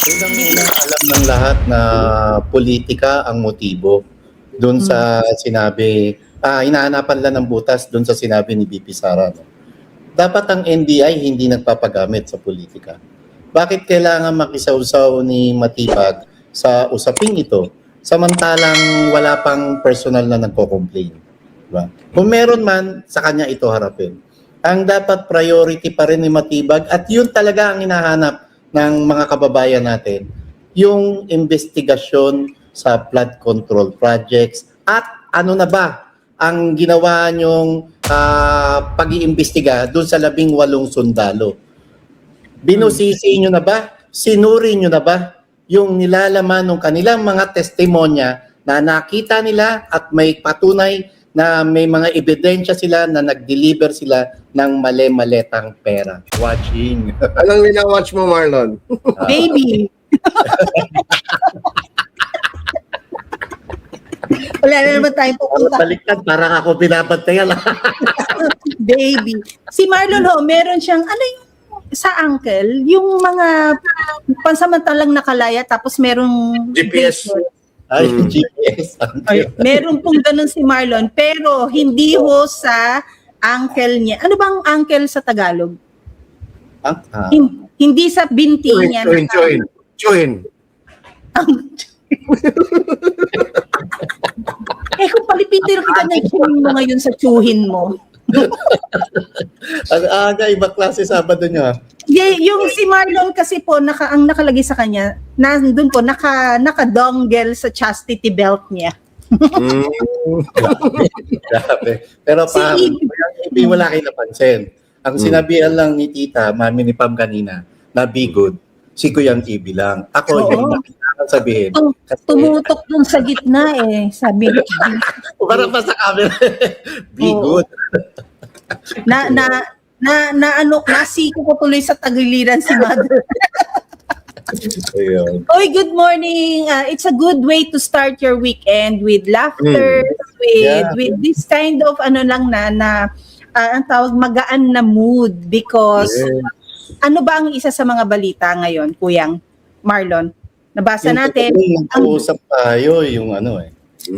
Unang-una, alam ng lahat na politika ang motibo doon sa sinabi, hinahanapan lang ng butas doon sa sinabi ni VP Sara. No? Dapat ang NBI hindi nagpapagamit sa politika. Bakit kailangan makisawsaw ni Matibag sa usaping ito samantalang wala pang personal na nagko-complain? Diba? Kung meron man, sa kanya ito harapin. Ang dapat priority pa rin ni Matibag at yun talaga ang hinahanap ng mga kababayan natin, yung investigasyon sa flood control projects at ano na ba ang ginawa nyong pag-iimbestiga doon sa 18 sundalo. Binusisi nyo na ba? Sinuri nyo na ba yung nilalaman ng kanilang mga testimonya na nakita nila at may patunay na may mga ebidensya sila na nag-deliver sila ng mali-maletang pera. Watching. Anong winawatch mo, Marlon? Baby. Wala na naman tayong pupunta. Baliktad, parang ako binabantayan. Baby. Si Marlon ho, meron siyang, ano yung sa uncle, yung mga pansamantalang nakalaya tapos merong GPS. Ay, GPS. Ay, meron pong ganun si Marlon, pero hindi ho sa uncle niya. Ano bang uncle sa Tagalog? Hindi sa binti niya. Chuhin. Kung palipitin kita na chuhin mo ngayon sa chuhin mo. Ang aga, ibang klase Sabado nyo ha. Yung si Marlon kasi po, ang nakalagay sa kanya, nandun po, naka-dongle sa chastity belt niya. Grabe. Pero pa, hindi wala kayo napansin. Ang sinabihan lang ni Tita, mami ni Pam kanina, na be good, si Kuyang Ibi lang. Ako, yung nakikita sabihin. Tumutok dun sa gitna sabi. Parang pa sa camera, be good. Nasiko ko tuloy sa tagiliran si Mother. Ayun. Oy, good morning. It's a good way to start your weekend with laughter, with this kind of ang tawag, magaan na mood because ano ba ang isa sa mga balita ngayon, Kuyang Marlon? Nabasa natin. Nag-uusap tayo yung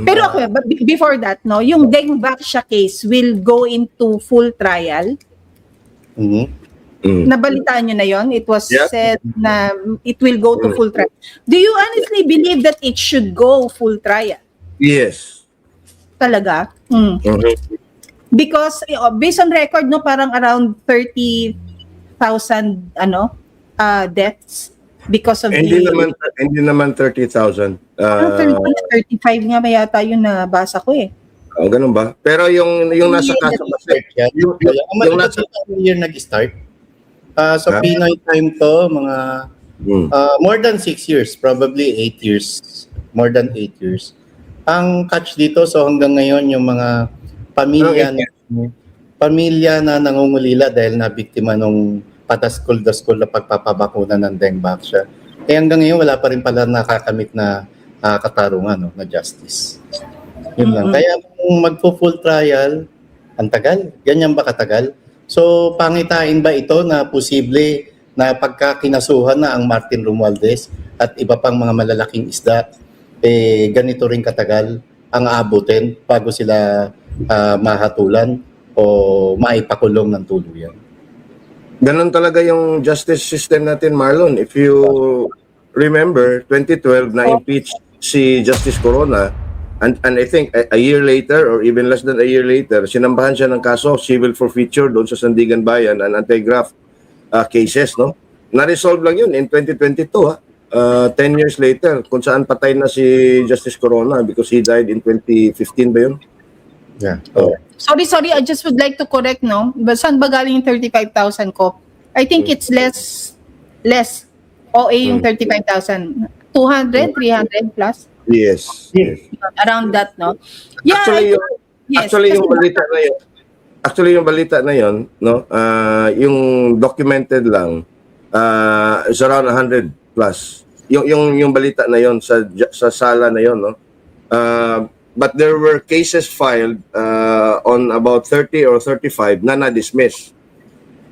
Pero ako, before that, no, yung Deng Vaxia case will go into full trial. Nabalitaan nyo na yon? It was said na it will go to full trial. Do you honestly believe that it should go full trial? Yes. Talaga? Because based on record, no, parang around 30,000 deaths because of Hindi naman 30,000. 35 nga ba yata yung nabasa ko Ganun ba? Pero yung nasa kaso kasi, yung nasa year nag-start. Sa Pinoy time to, mga more than 6 years, probably 8 years, more than 8 years. Ang catch dito, so hanggang ngayon, yung mga pamilya na nangungulila dahil nabiktima nung pataskol-daskol na pagpapabakuna ng Deng Vaxia. Hanggang ngayon, wala pa rin pala nakakamit na katarungan, na justice. Yun lang. Kaya kung magpo-full trial, ang tagal. Ganyan ba katagal? So, pangitain ba ito na posible na pagkakinasuhan na ang Martin Romualdez at iba pang mga malalaking isda, ganito rin katagal ang aabutin bago sila mahatulan o maipakulong ng tuluyan? Ganun talaga yung justice system natin, Marlon. If you remember, 2012 na-impeach si Justice Corona and I think a year later or even less than a year later, sinambahan siya ng kaso, civil forfeiture doon sa Sandigan Bayan and anti-graft cases, no? Na-resolve lang yun in 2022, 10 years later, kung saan patay na si Justice Corona because he died in 2015 ba yun? Yeah. Sorry, I just would like to correct, no? Saan ba galing yung 35,000 ko? I think it's less OA yung 35,000. 200, 300 plus? Yes. Around that, no? Yeah, Actually, yung balita na yun, no? Yung documented lang, is around 100 plus. Yung balita na yun sa sala na yun, no? But there were cases filed on about 30 or 35 na na-dismiss.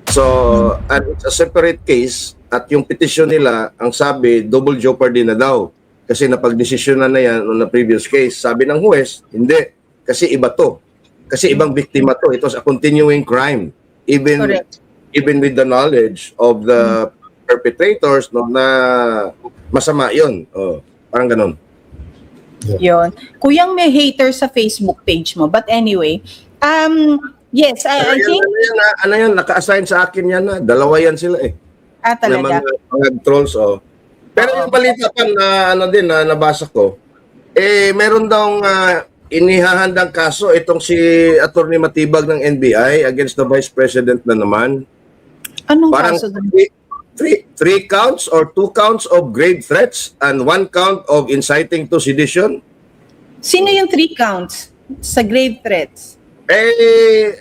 So, and it's a separate case at yung petition nila, ang sabi, double jeopardy na daw. Kasi napagdesisyonan na yan on the previous case. Sabi ng huwes, hindi. Kasi iba to. Kasi ibang biktima to. It was a continuing crime. Correct. Even with the knowledge of the perpetrators, no, na masama yun. Oh, parang ganun. Yon. Kuyang may hater sa Facebook page mo. But anyway, yes, I think, Ano yan, naka-assign sa akin yan na. Dalawa yan sila eh. Na talaga. mga trolls, oh. Pero yung balita pa na ano din na nabasa ko, meron daw inihahandang kaso itong si Attorney Matibag ng NBI against the Vice President na naman. Anong Parang kaso doon? three counts or 2 counts of grave threats and 1 count of inciting to sedition. Sino yung 3 counts sa grave threats?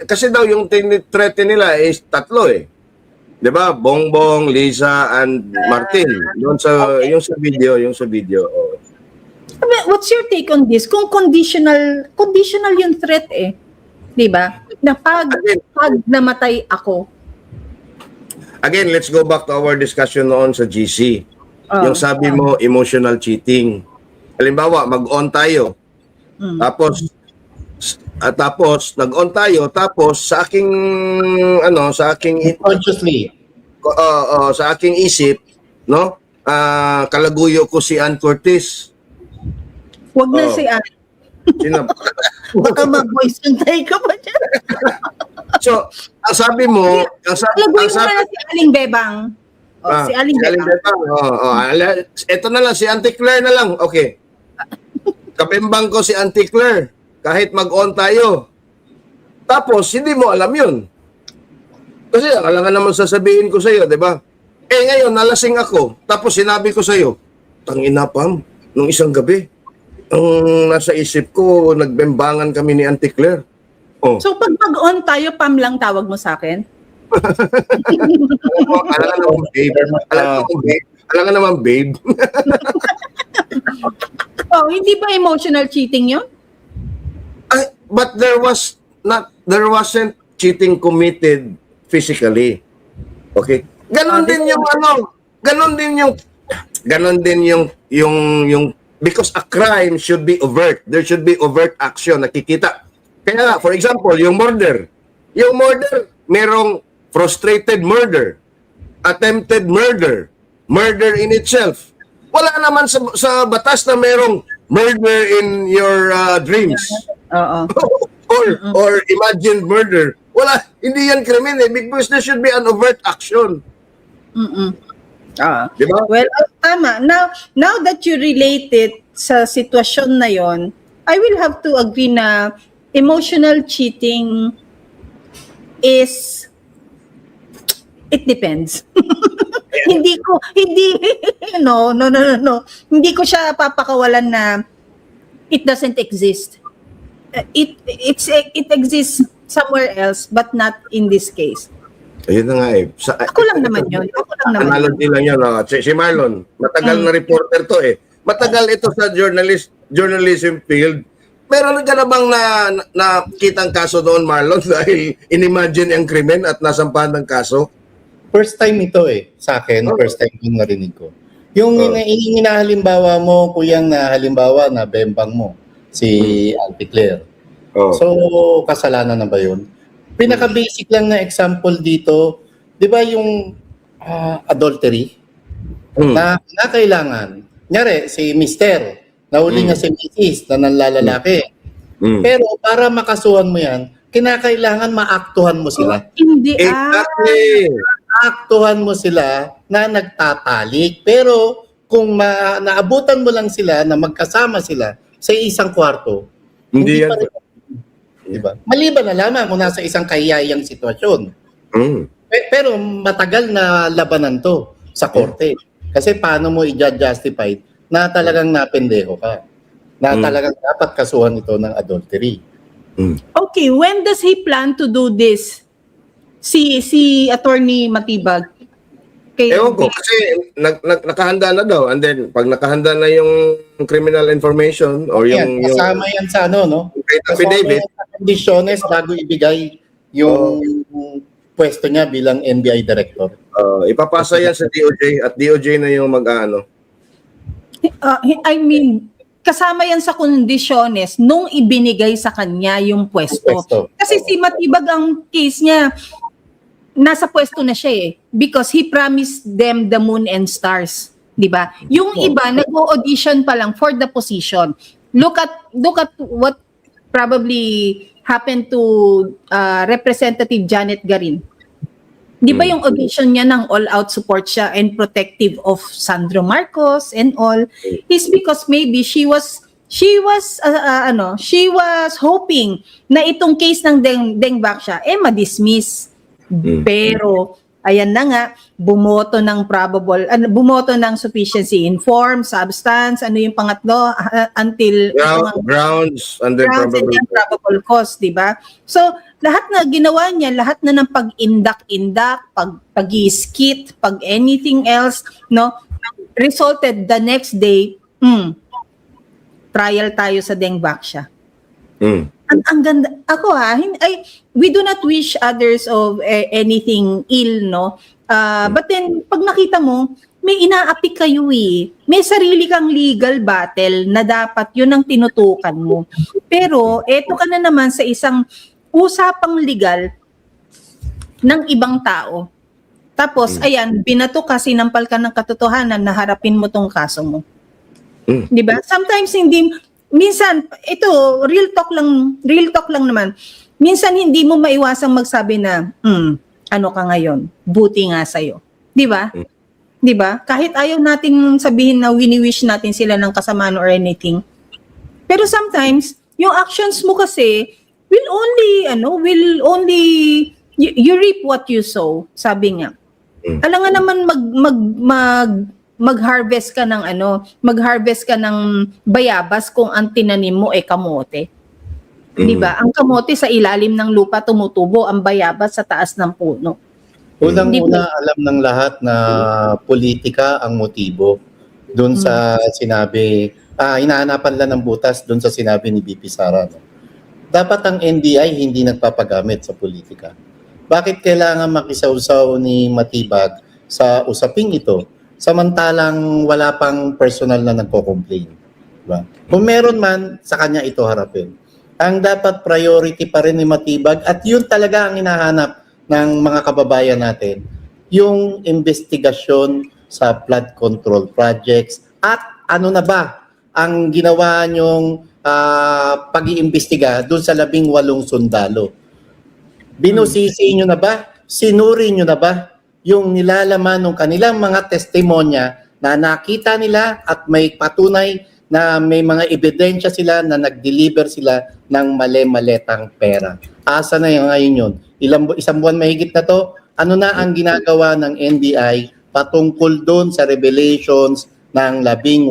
Kasi daw yung threat nila is 3 eh. 'Di ba? Bongbong, Lisa and Martin. Doon sa yung sa video. Oh. What's your take on this? Kung conditional yung threat eh. 'Di ba? Na pag namatay ako. Again, let's go back to our discussion noon sa GC. Yung sabi mo, emotional cheating. Halimbawa, mag-on tayo. Tapos nag-on tayo, tapos sa aking Consciously. sa aking isip, no? Kalaguyo ko si Ann Curtis. Wag na si Ann. Sino? Baka mag-voice hintay ka pa dyan. So, ang sabi mo, Laguin mo na si Aling Bebang. Si Aling Bebang. Ito na lang, si Auntie Claire na lang. Okay. Kabembang ko si Auntie Claire. Kahit mag-on tayo. Tapos, hindi mo alam yun. Kasi alangan naman sasabihin ko sa'yo, di ba? Ngayon, nalasing ako. Tapos sinabi ko sa'yo, tangina Pam, nung isang gabi, ang nasa isip ko, nagbembangan kami ni Auntie Claire. Oh. So pag mag-on tayo, Pam lang tawag mo sa akin? Alangan naman, babe. Alangan naman, babe. Hindi ba emotional cheating yun? But there wasn't cheating committed physically. Okay? Ganon din yung because a crime should be overt. There should be overt action nakikita. Kaya for example, yung murder, merong frustrated murder, attempted murder, murder in itself. Wala naman sa batas na merong murder in your dreams. or imagined murder. Wala, hindi yan krimen because there should be an overt action. Diba? Well, tama. Now that you relate it sa sitwasyon na yon, I will have to agree na emotional cheating is, it depends. Hindi ko siya papakawalan na it doesn't exist. It exists somewhere else but not in this case. Ayun na nga eh. Ako lang naman yun. Analogy lang yun. Si Marlon, matagal na reporter to eh. Matagal ito sa journalism field. Meron ka na bang nakitang kaso doon, Marlon, dahil inimagine ang krimen at nasampahan ng kaso? First time ito sa akin. First time yung narinig ko. Yung inahalimbawa mo, kuyang na halimbawa na bembang mo, si Auntie Claire. So, kasalanan na ba yun? Pinaka-basic lang na example dito, di ba yung adultery? Na kailangan, nyari, si Mister, nahuli nga si Mrs. na nanlalalaki. Pero para makasuhan mo yan, kinakailangan maaktuhan mo sila. Hindi. Exactly. Maaktuhan mo sila na nagtatalik. Pero kung naabutan mo lang sila na magkasama sila sa isang kwarto, hindi yan. Diba? Maliban na lamang kung nasa isang kahiyayang sitwasyon. Pero matagal na labanan to sa korte. Kasi paano mo i-justify na talagang napendeho ka? Na talagang dapat kasuhan ito ng adultery. Okay, when does he plan to do this? Si Attorney Matibag. Ewan ko, kasi nakahanda na daw. And then, pag nakahanda na yung criminal information or yung... Kasama yan sa affidavit. Kasama yan sa kondisyones bago ibigay yung pwesto niya bilang NBI Director. Ipapasa yan sa DOJ at DOJ na yung mag-ano. I mean, kasama yan sa kondisyones nung ibinigay sa kanya yung pwesto. Kasi si Matibag ang case niya, nasa pwesto na siya eh. Because he promised them the moon and stars. Diba? Yung iba, nag-audition pa lang for the position. Look at what probably happened to Representative Janet Garin. Di ba yung audition niya ng all-out support siya and protective of Sandro Marcos and all is because maybe she was hoping na itong case ng Deng Baksha ma-dismiss. Pero ayan na nga, bumoto ng sufficiency in form, substance, ano yung pangatlo, until grounds and then probable cause, di ba? So, lahat na ginawa niya, lahat na ng pag-indak-indak, pag-iskit, pag-anything else, no, resulted the next day, trial tayo sa Deng Baksha. Ang ganda. Ako we do not wish others of anything ill, no? But then, pag nakita mo, may inaapi kayo eh. May sarili kang legal battle na dapat yun ang tinutukan mo. Pero, eto ka na naman sa isang usapang legal ng ibang tao. Tapos, ayan, binato ka, sinampal ka ng katotohanan na harapin mo tong kaso mo. Di ba? Sometimes minsan, ito, real talk lang naman. Minsan hindi mo maiwasang magsabi na, ano ka ngayon? Buti nga sa'yo. Di ba? Di ba? Kahit ayaw natin sabihin na wini-wish natin sila ng kasamaan or anything. Pero sometimes, yung actions mo kasi, will only, you reap what you sow, sabi nga. Alam nga naman mag-harvest ka ng bayabas kung ang tinanim mo kamote. 'Di ba? Ang kamote sa ilalim ng lupa tumutubo, ang bayabas sa taas ng puno. Unang-una, alam ng lahat na politika ang motibo. Doon sa sinabi, hinahanapan lang ng butas doon sa sinabi ni BP Sara. No? Dapat ang NBI hindi nagpapagamit sa politika. Bakit kailangan makisawsaw ni Matibag sa usaping ito? Samantalang wala pang personal na nagko-complain. Diba? Kung meron man, sa kanya ito harapin. Ang dapat priority pa rin ni Matibag, at yun talaga ang hinahanap ng mga kababayan natin, yung investigasyon sa flood control projects at ano na ba ang ginawa nyong pag-iimbestiga doon sa 18 sundalo. Binusisi nyo na ba? Sinuri nyo na ba yung nilalaman ng kanilang mga testimonya na nakita nila at may patunay na may mga ebidensya sila na nag-deliver sila ng mali-maletang pera? Asa na ngayon yun? Isang buwan mahigit na to, ano na ang ginagawa ng NBI patungkol doon sa revelations ng 18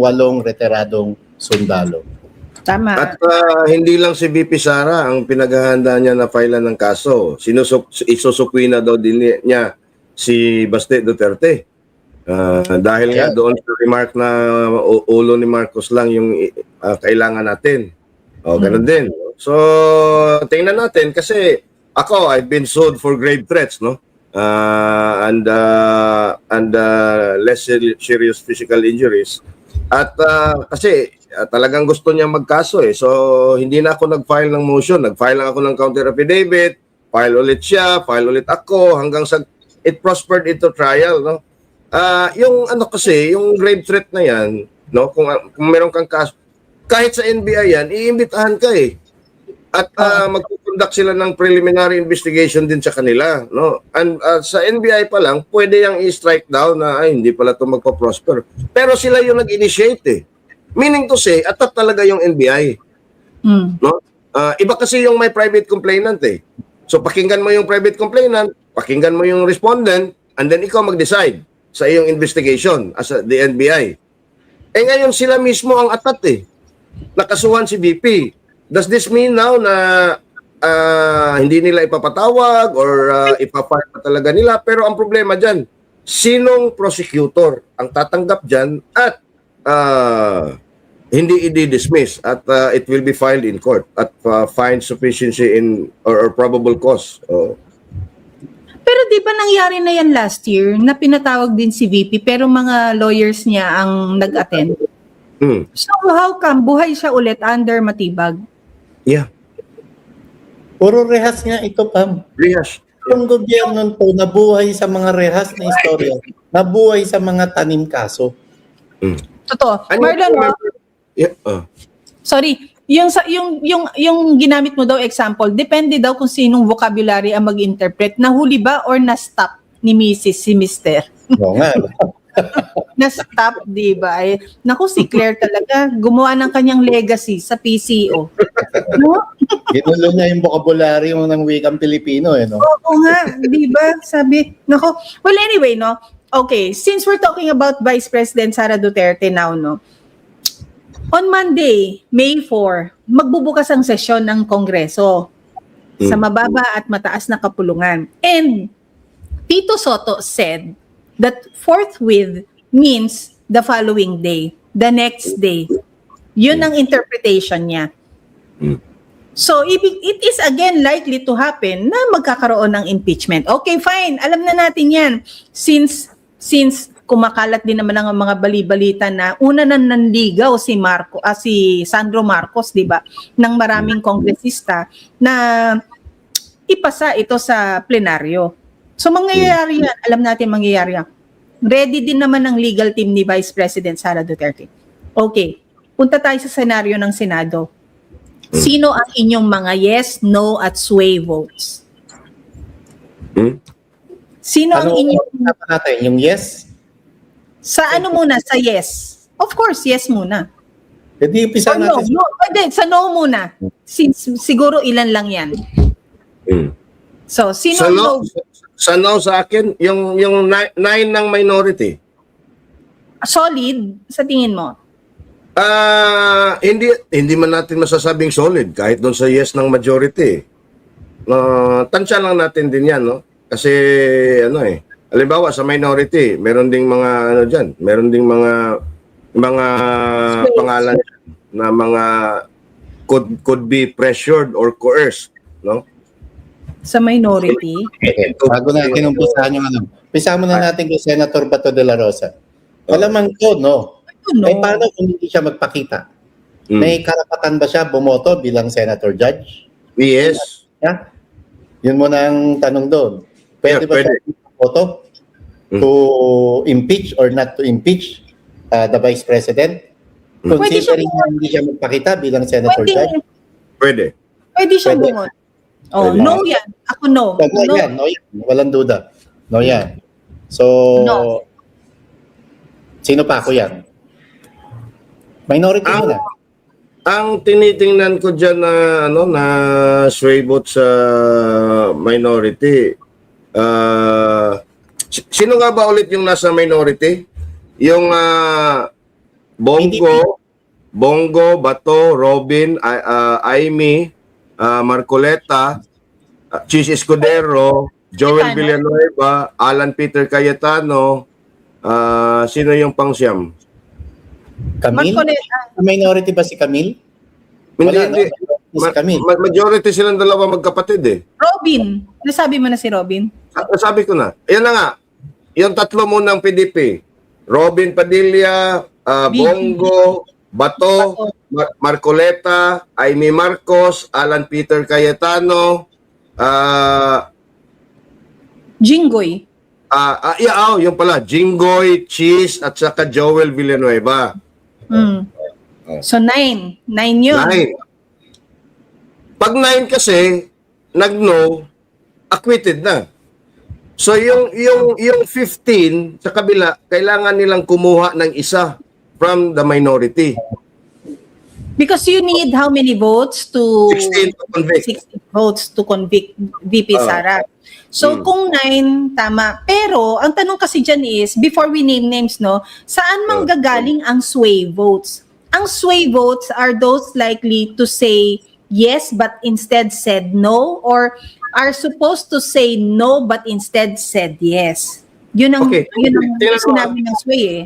retiradong sundalo? Tama. At hindi lang si BP Sara ang pinaghahanda niya na filean ng kaso. Isusukwi na daw din niya si Baste Duterte. Dahil nga doon sa remark na ulo ni Marcos lang yung kailangan natin. Ganun din. So, tingnan natin kasi ako, I've been sued for grave threats, no? And less serious physical injuries. At kasi talagang gusto niya magkaso eh. So, hindi na ako nag-file ng motion. Nag-file lang ako ng counter affidavit. File ulit siya, file ulit ako hanggang sa it prospered into trial, no? Yung ano kasi, yung grave threat na yan, no? Kung meron kang kaso, kahit sa NBI yan, iimbitahan ka eh. At magkukonduct sila ng preliminary investigation din sa kanila, no? And sa NBI pa lang, pwede yang i-strike down na ay hindi pala 'to magpa-prosper. Pero sila yung nag-initiate eh. Meaning to say, atat talaga yung NBI. No? Iba kasi yung may private complainant eh. So pakinggan mo yung private complainant, pakinggan mo yung respondent, and then ikaw mag-decide sa iyong investigation as the NBI. Ngayon sila mismo ang atat eh. Nakasuhan si BP. Does this mean now na hindi nila ipapatawag or ipapile pa talaga nila? Pero ang problema dyan, sinong prosecutor ang tatanggap dyan at hindi i-dismiss at it will be filed in court at find sufficiency in or probable cause. Pero di ba nangyari na yan last year na pinatawag din si VP pero mga lawyers niya ang nag-attend? So how come buhay siya ulit under Matibag? Yeah. Puro rehas nga ito, Pam. Rehas. Yung gobyerno to nabuhay sa mga rehas na istorya, nabuhay sa mga tanim kaso. Totoo. Ano Marlon, Yeah. sorry, yung ginamit mo daw example, depende daw kung sinong vocabulary ang mag-interpret. Nahuli ba or na-stop ni Mrs. si Mr.? Oo nga. Na-stop, di ba? Eh, naku, si Claire talaga, gumawa ng kanyang legacy sa PCO. No? Ginulo niya yung vocabulary ng wikang Pilipino, no? Oo nga, di ba? Sabi, naku. Well, anyway, no? Okay, since we're talking about Vice President Sara Duterte now, no? On Monday, May 4, magbubukas ang sesyon ng Kongreso sa mababa at mataas na kapulungan. And Tito Soto said that forthwith means the following day, the next day. Yun ang interpretation niya. So, it is again likely to happen na magkakaroon ng impeachment. Okay, fine. Alam na natin yan. Since kumakalat din naman ang mga bali-balita na una na nanligaw si Sandro Marcos, di ba, ng maraming kongresista na ipasa ito sa plenaryo. So, mangyayari yan. Alam natin mangyayari yan. Ready din naman ang legal team ni Vice President Sara Duterte. Okay, punta tayo sa senaryo ng Senado. Sino ang inyong mga yes, no, at sway votes? Sino ang inyong... Ano natin? Yung yes? Sa ano muna? Sa yes. Of course, yes muna. Hindi, umpisa Or no, natin. no. Pwede, sa no muna. Siguro ilan lang yan. So, sino Sa ang no, no? sa no sa akin, yung 9 ng minority. Solid, sa tingin mo? Hindi man natin masasabing solid kahit doon sa yes ng majority. Tansya lang natin din 'yan, no? Kasi halimbawa sa minority, meron ding mga diyan, meron ding mga pangalan na mga could be pressured or coerced, no? Sa minority? Bago natin umpisahan yung umpisa muna natin kay Senator Bato de la Rosa. Malamang ko, no? No. Eh, paano kung hindi siya magpakita? May karapatan ba siya bumoto bilang senator judge? Yes. Yeah? Yun muna ang tanong doon. Pwede Yeah, ba pwede. siya bumoto to impeach or not to impeach the Vice President? Pwede siya Considering na hindi siya magpakita bilang senator judge? Pwede. Pwede siyang Pwede. bumoto. Oh, Pwede. no yan. Ako no. No No. yan. Walang duda. No yan. So, No. sino pa ako yan? Minority Ang, muna. ang tinitingnan ko diyan na sway vote sa minority. Sino nga ba ulit yung nasa minority? Yung Bongo, Bato, Robin, Aimee, Marcoleta, Chis Escudero, Joel Cayetano. Villanueva, Alan Peter Cayetano, sino yung pangsyam? Camille? Marcoleta. Minority ba si Camille? Wala, Hindi. no? Si Camille. Majority silang dalawa magkapatid eh. Robin. Nasabi mo na si Robin? Sabi ko na. Ayan na nga. Yung tatlo munang PDP. Robin Padilla, Bongo, Bato, Marcoleta, Aimee Marcos, Alan Peter Cayetano, Jinggoy. yung pala, Jinggoy, Cheese, at saka Joel Villanueva. So, 9. 9 yun. 9. Pag 9 kasi, nag-no, acquitted na. So yung 15 sa kabila, kailangan nilang kumuha ng isa from the minority. Because you need how many votes to 16 to convict. 16 votes to convict VP Sara. So kung 9 tama. Pero ang tanong kasi diyan is before we name names, no, saan manggagaling ang sway votes? Ang sway votes are those likely to say yes but instead said no, or are supposed to say no but instead said yes. Yun ang Okay. sinabi ng sway eh.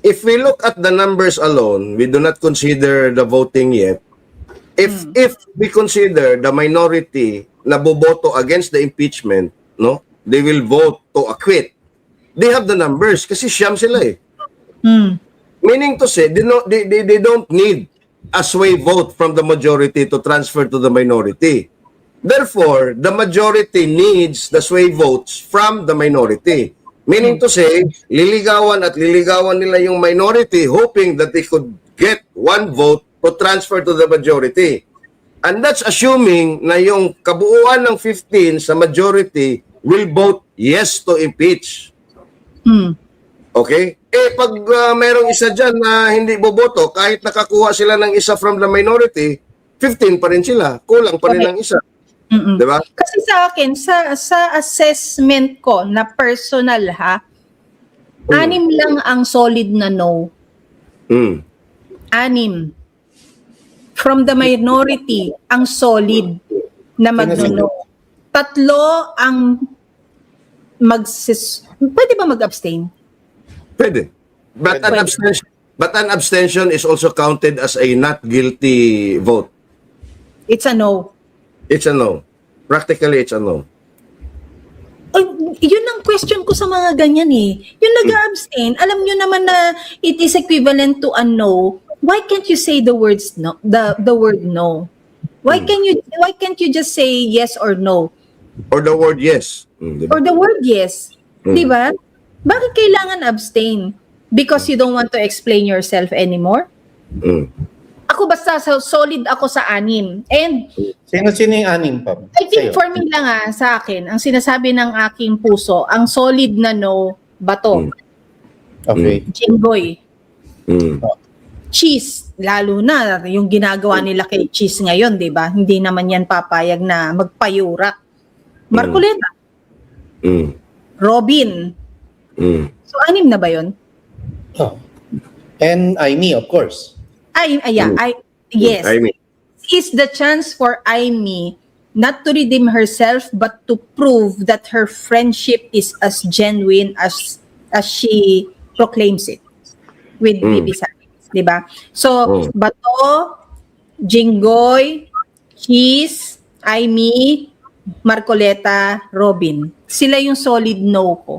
If we look at the numbers alone, we do not consider the voting yet. If we consider the minority na boboto against the impeachment, no? they will vote to acquit. They have the numbers kasi siyam sila eh. Meaning to say, they don't need a sway vote from the majority to transfer to the minority. Therefore, the majority needs the sway votes from the minority. Meaning to say, liligawan nila yung minority hoping that they could get one vote to transfer to the majority. And that's assuming na yung kabuuan ng 15 sa majority will vote yes to impeach. Okay? Pag merong isa dyan na hindi boboto, kahit nakakuha sila ng isa from the minority, 15 pa rin sila. Kulang pa rin ng isa. Diba? Kasi sa akin, sa assessment ko na personal anim lang ang solid na no. 6 from the minority ang solid na mag-no. 3 ang pwede ba mag-abstain? Pwede. But an abstention is also counted as a not guilty vote. It's a no. It's a no. Practically, it's a no. Ay, yun ang question ko sa mga ganyan eh. Yung nag-abstain, alam nyo naman na it is equivalent to a no. Why can't you say the words no? The word no. Why can't you just say yes or no? Or the word yes. Diba? Or the word yes. Di ba? Bakit kailangan abstain? Because you don't want to explain yourself anymore? Ako basta solid ako sa 6. And Sino yung 6, Pam? I think for me lang sa akin, ang sinasabi ng aking puso, ang solid na no, bato. Okay. Jinggoy. Cheese, lalo na yung ginagawa nila kay Cheese ngayon, di ba? Hindi naman yan papayag na magpayurak. Marcoleta. Robin. So, 6 na ba yun? Oh. And Aimee, of course. Yes. I mean, Is the chance for Aimee not to redeem herself but to prove that her friendship is as genuine as she proclaims it with Bibi Sara. Diba? So, Bato, Jinggoy, Cheese, Aimee, Marcoleta, Robin. Sila yung solid no ko.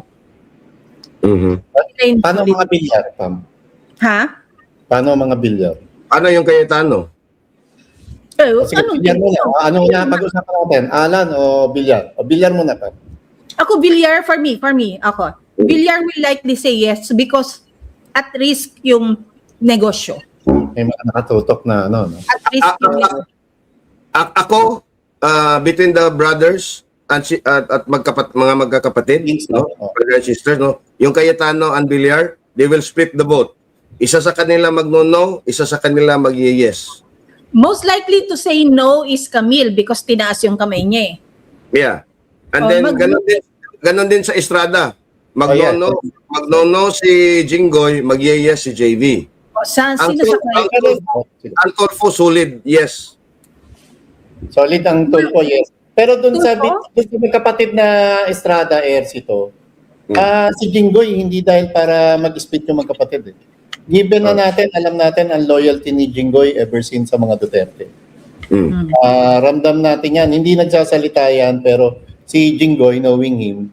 Sila yung Paano solid- mga bilyar, Pam? Ha? Paano mga bilyar? ano yung Cayetano? Sige, bilyar muna. Ano na pag-usapan natin? Alan o bilyar? O bilyar muna, Pam. Ako, Villar, for me, ako. Villar will likely say yes because at risk yung negosyo. May mga nakatutok na ano, no? At risk yung negosyo. Ako, between the brothers at mga magkakapatid, no? Brother and sisters, no? Yung Cayetano and Villar, they will split the vote. Isa sa kanila mag-no, isa sa kanila mag-yes. Most likely to say no is Camille because tinaas yung kamay niya eh. Yeah. And Oh, then, ganun din sa Estrada. yeah. Magno si Jinggoy, mag-yes si JV. O, sino sa kanya? Ang Tulfo, solid, yes. Solid ang tulpo, yes. Pero dun sa Tulfo? kapatid na Estrada, Ercito, si Jinggoy, hindi dahil para mag-split yung magkapatid. Eh. Given na natin, alam natin ang loyalty ni Jinggoy ever since sa mga Duterte. Ramdam natin yan. Hindi nagsasalita yan, pero si Jinggoy, knowing him,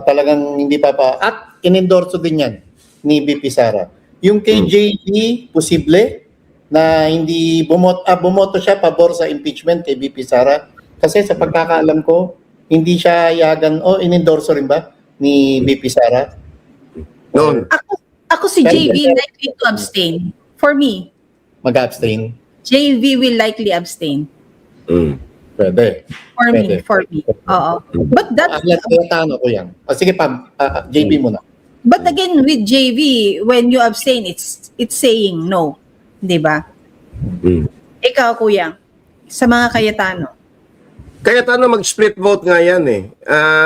talagang hindi at inendorso din yan ni BP Sara. Yung kay JV, posible na hindi bumoto siya pabor sa impeachment kay BP Sara. Kasi sa pagkakaalam ko, hindi siya yagan, inendorso rin ba ni BP Sara? Noon. Ako si JV likely to abstain. For me, Mag-abstain? JV will likely abstain. Pwede. For me. Oo. But that Tano ko yan. Sige, Pam, JB muna. But again, with JV, when you abstain, it's saying no. Di ba? Ikaw, kuya, sa mga Cayetano. Cayetano mag-split vote nga yan eh.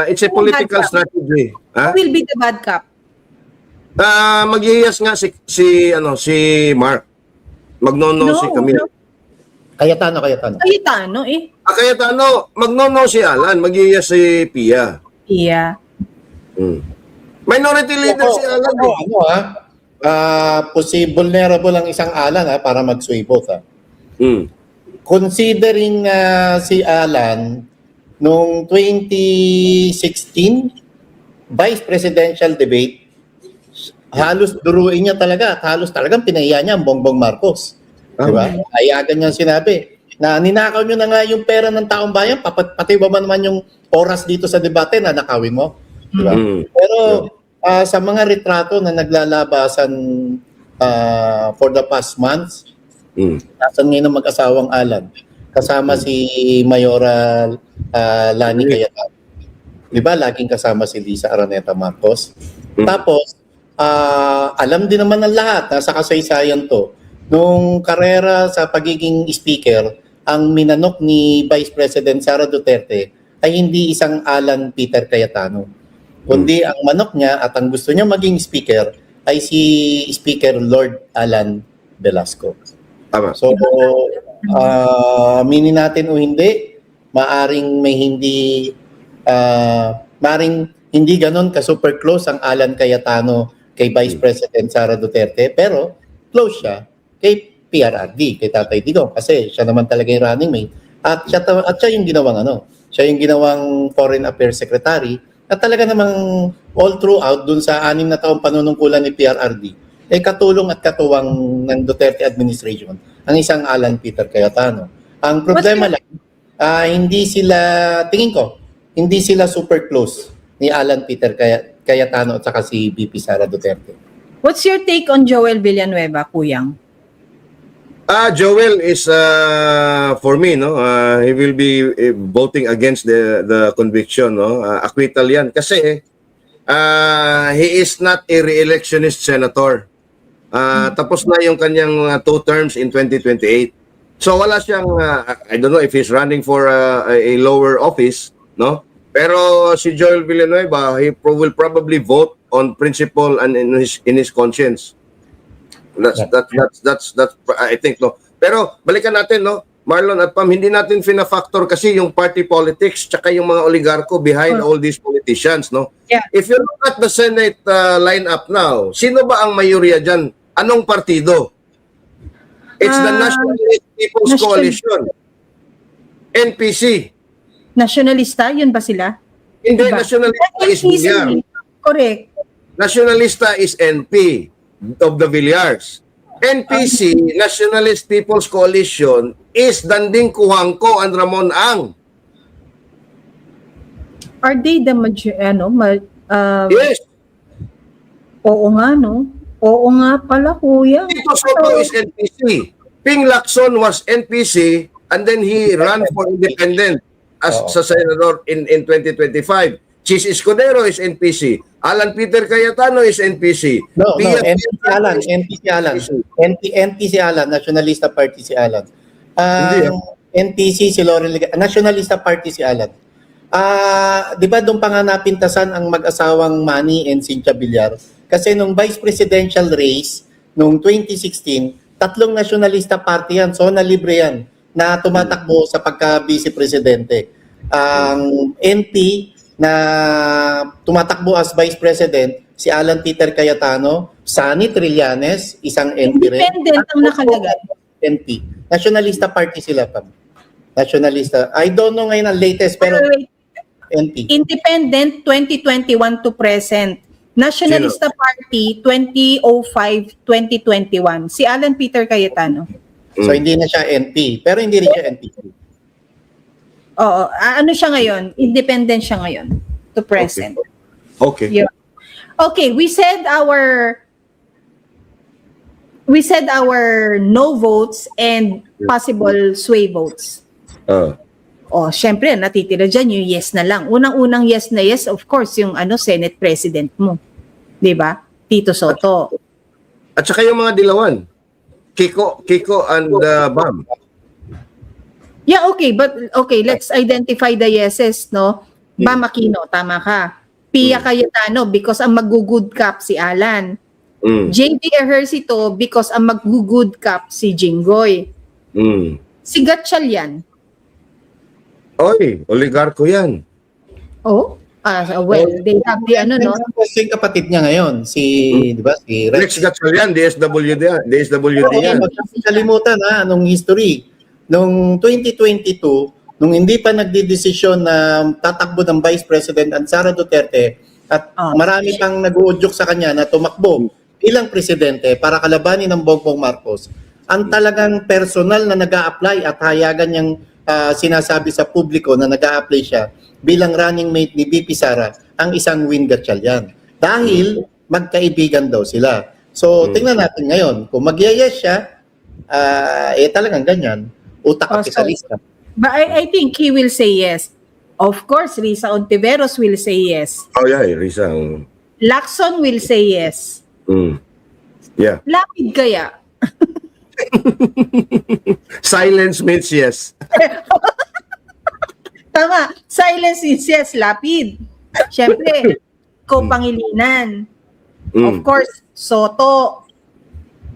It's a political strategy. Who will be the bad cop? Mag-yes nga si Mark. Magno si Camille. Cayetano. Cayetano eh. Cayetano, magno si Alan, mag-yes si Pia. Yeah. Minority leader si Alan. Vulnerable ang isang Alan para mag-sway vote. Mm. Considering si Alan nung 2016 vice presidential debate, halos duruin niya talaga at halos talagang pinahiya niya ang Bongbong Marcos. Di ba? Ayagan niya sinabi na ninakaw niyo na nga yung pera ng taong bayan, pati ba naman yung oras dito sa debate na nakawin mo? Di ba? Pero sa mga retrato na naglalabasan for the past months, nasan ngayon ang mag-asawang Alan? Kasama si Mayoral Lani Cayetano. Di ba? Laging kasama si Lisa Araneta Marcos. Tapos, alam din naman ng lahat, nasa kasaysayan to, nung karera sa pagiging speaker, ang minanok ni Vice President Sara Duterte ay hindi isang Alan Peter Cayetano, kundi ang manok niya at ang gusto niya maging speaker ay si Speaker Lord Alan Velasco. Tama. So, aminin natin o hindi, maaring hindi ganon ka-super close ang Alan Cayetano kay Vice President Sara Duterte, pero close siya kay PRRD, kay Tatay Digong, kasi siya naman talaga yung running mate. At siya yung ginawang Foreign Affairs Secretary, at talaga namang all throughout dun sa 6 na taong panunungkulan ni PRRD, katulong at katuwang ng Duterte administration ang isang Alan Peter Cayetano. Ang problema lang, hindi sila super close ni Alan Peter Cayetano at saka si VP Sara Duterte. What's your take on Joel Villanueva, Kuyang? Joel is for me, no, he will be voting against the conviction, no. Acquittal 'yan kasi he is not a re-electionist senator. Tapos na yung kanyang 2 terms in 2028. So wala siyang I don't know if he's running for a lower office, no. Pero si Joel Villanueva, he will probably vote on principle and in his conscience. That's I think, no. Pero balikan natin, no, Marlon at Pam, hindi natin fina-factor kasi yung party politics tsaka yung mga oligarko behind all these politicians, no. Yeah. If you look at the Senate lineup now, sino ba ang mayorya diyan? Anong partido? It's the Nationalist People's Coalition. NPC. Nationalista, yun ba sila? Hindi, Diba? Nationalista is NPC, Villar. correct. Nationalista is NP of the Villars. NPC, Nationalist People's Coalition, is Danding Kuhangko and Ramon Ang. Are they the Yes. Oo nga, no? Oo nga pala, Kuya. Tito Soto is NPC. Ping Lacson was NPC and then he ran for independent as sa senador in 2025. Chis Escudero is NPC. Alan Peter Cayetano is NPC. No, NPC Alan, Nationalista Party si Alan. NPC si Laurel, Nationalista Party si Alan. Di ba doon pa nga napintasan ang mag-asawang Manny and Cynthia Villar? Kasi nung vice presidential race, nung 2016, 3 nationalista party yan, zona libre yan, na tumatakbo sa pagka-vice presidente. Ang NP na tumatakbo as vice president, si Alan Peter Cayetano, Sani Trillanes, isang NP rin. Independent ang nakalagay. NP. Nationalista party sila pa. Nationalista. I don't know ngayon ang latest, pero NP. Independent 2021 to present. Nationalista Party 2005-2021. Si Alan Peter Cayetano. So hindi na siya NP, pero hindi rin siya NP. Oo, ano siya ngayon? Independent siya ngayon to present. Okay. Yeah. Okay, we said our no votes and possible sway votes. Syempre, natitira dyan yung yes na lang. Unang-unang yes na yes, of course, yung Senate President mo. Di ba? Tito Soto. At saka yung mga dilawan. Kiko and Bam. Yeah, okay. But, okay, let's identify the yeses, no? Bam Aquino, tama ka. Pia Cayetano, because ang mag-good cap si Alan. JB Ejercito, because ang mag-good cap si Jinggoy. Si Gatchalian. Oy, oligarko yan. Oh? Well, they have the no? Kasi yung kapatid niya ngayon, di ba, si Rex Gatchalian, DSWD yan. Huwag kalimutan nung history. Noong 2022, nung hindi pa nagdidesisyon na tatakbo ng Vice President ang Sara Duterte at marami pang nag-uudyok sa kanya na tumakbo bilang presidente para kalabanin ng Bongbong Marcos, ang talagang personal na nag-a-apply at hayagan niyang sinasabi sa publiko na nag-a-apply siya bilang running mate ni BP Sara ang isang Win Gatchalian. Dahil magkaibigan daw sila. So, tingnan natin ngayon. Kung mag-yes siya, talagang ganyan. Utak kapitalista. But I think he will say yes. Of course, Risa Ontiveros will say yes. Oh yeah, Risa. Lacson will say yes. Yeah. Lapid kaya? Silence means yes. Tama. Silence is yes. Lapid. Siyempre, Pangilinan. Of course, Soto.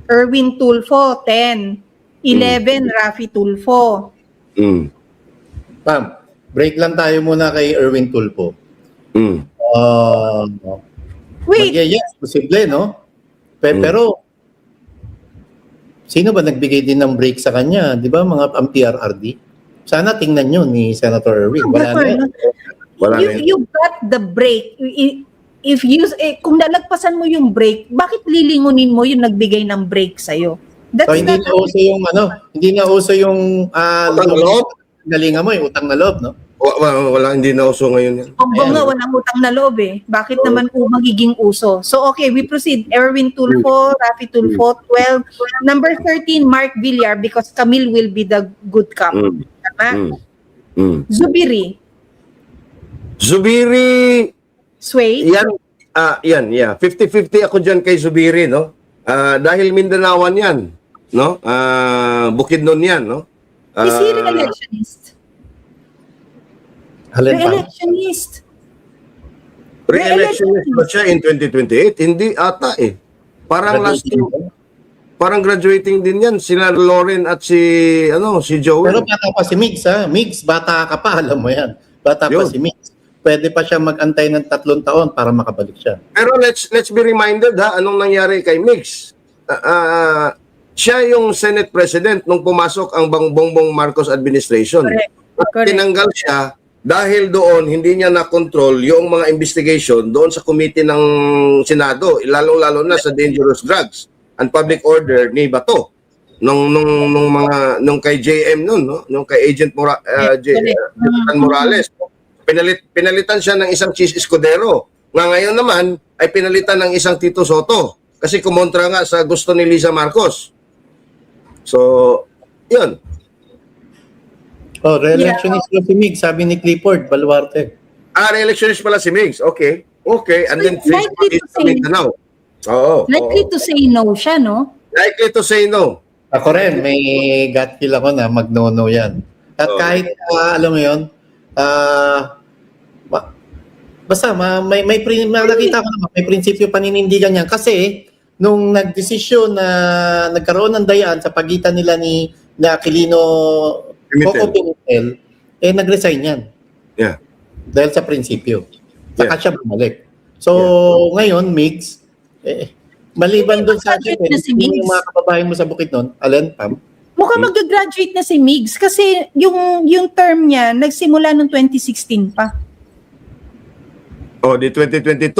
Erwin Tulfo, 10. 11, Raffy Tulfo. Ma'am, break lang tayo muna kay Erwin Tulfo. Wait. Yes, posible, no? Pero, sino ba nagbigay din ng break sa kanya? Di ba, mga ang PRRD? Sana tingnan nyo ni Senator Erwin. Wala na yan. You got the break. If you, kung nalagpasan mo yung break, bakit lilingunin mo yung nagbigay ng break sa'yo? So, hindi na uso yung, hindi na uso yung, utang na loob? Galingan mo, yung utang na loob, no? Wala, hindi na uso ngayon yan. Bongbong nga, walang utang na loob eh. Bakit naman magiging uso? So, okay, we proceed. Erwin Tulfo, Raffy Tulfo, 12. Number 13, Mark Villar, because Camille will be the good cop. Tama? Zubiri. Sway. Yan, yeah. 50-50 ako dyan kay Zubiri, no? Dahil Mindanaoan yan, no? Bukidnon yan, no? Is he re-electionist? Re-electionist. Re-electionist ba siya in 2028? Hindi ata eh. Parang parang graduating din yan. Sila Lauren at si Joel. Pero bata pa si Migs, ha? Migs, bata ka pa, alam mo yan. Bata pa si Migs. Pwede pa siya mag-antay ng 3 taon para makabalik siya. Pero let's be reminded anong nangyari kay Migs. Siya yung Senate President nung pumasok ang Bongbong Marcos administration. Correct. Tinanggal siya dahil doon hindi niya na-control yung mga investigation doon sa committee ng Senado, lalong-lalo na sa dangerous drugs and public order ni Bato nung kay JM no, nung kay Agent Morales. Pinalitan siya ng isang Chis Escudero. Ngayon naman ay pinalitan ng isang Tito Soto kasi kumontra nga sa gusto ni Lisa Marcos. So, yun. Re-electionist si Migs, sabi ni Clifford Baluarte. Re-electionist pala si Migs. Okay. And then likely to say, likely to say no siya, no? Likely to say no. Ako rin, may gut feel ako na mag-no-no yan. At kahit, alam mo yun, basta nakita ko naman, may prinsipyo paninindigan yan. Kasi, nung nagdesisyon na nagkaroon ng dayaan sa pagitan nila ni Aquilino Coco Pimentel, nag-resign yan. Yeah. Dahil sa prinsipyo. Saka siya bumalik. So, ngayon, Migs, maliban doon sa akin, yung mga kababayan mo sa Bukidnon, Allen, Pam? Mukhang mag-graduate na si Migs kasi yung term niya nagsimula noong 2016 pa. Di 2022.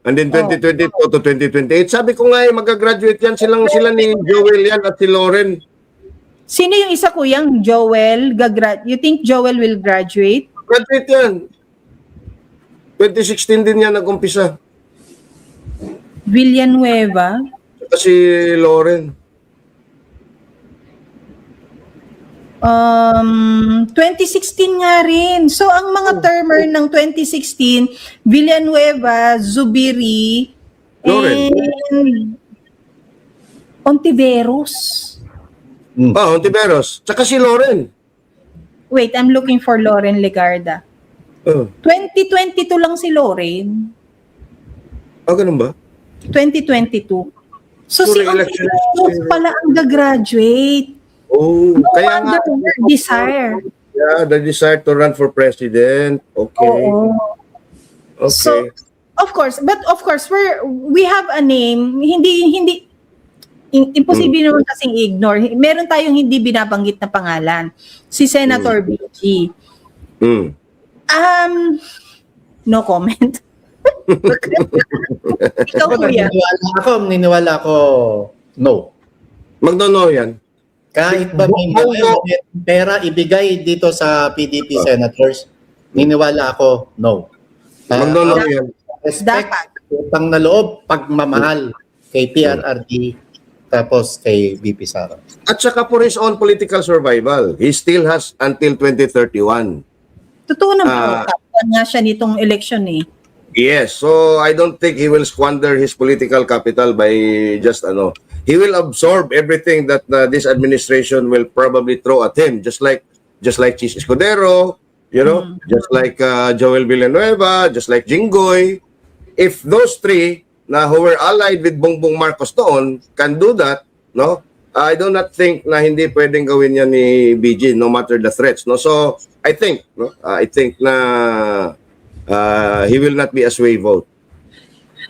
And then 2022 to 2028. Sabi ko nga mag-graduate yan sila ni Joel yan at si Lauren. Sino yung isa kuyang Joel? You think Joel will graduate? Graduate yan. 2016 din yan nag-umpisa. Villanueva? Kasi Lauren. 2016 nga rin. So, ang mga termer ng 2016, Villanueva, Zubiri, Lauren. and Ontiveros. Ontiveros. Tsaka si Lauren. Wait, I'm looking for Lauren Legarda. 2022 lang si Lauren. Ganun ba? 2022. So, si election Ontiveros pala ang gagraduate. Kaya nga. Desire. Yeah, the desire to run for president. Okay. Okay. So, of course, we have a name, imposible naman kasing ignore. Meron tayong hindi binabanggit na pangalan. Si Senator BG. Mm. No comment. Ikaw, kuya. Niniwala ako, no. Magnono yan. Kahit ba may pera ibigay dito sa PDP senators, niniwala ako, no. Magnono yan. Respect, Dapat. utang na loob, pagmamahal kay PRRD, tapos kay VP Sara. At saka for his own political survival, he still has until 2031. Totoo naman. Kapan nga siya nitong election eh. Yes, so I don't think he will squander his political capital by just he will absorb everything that this administration will probably throw at him, just like Chis Escudero, just like Joel Villanueva, just like Jinggoy. If those three na who were allied with Bongbong Marcos noon can do that, no? I do not think na hindi pwedeng gawin yan ni BG no matter the threats, no? So I think na he will not be a sway vote.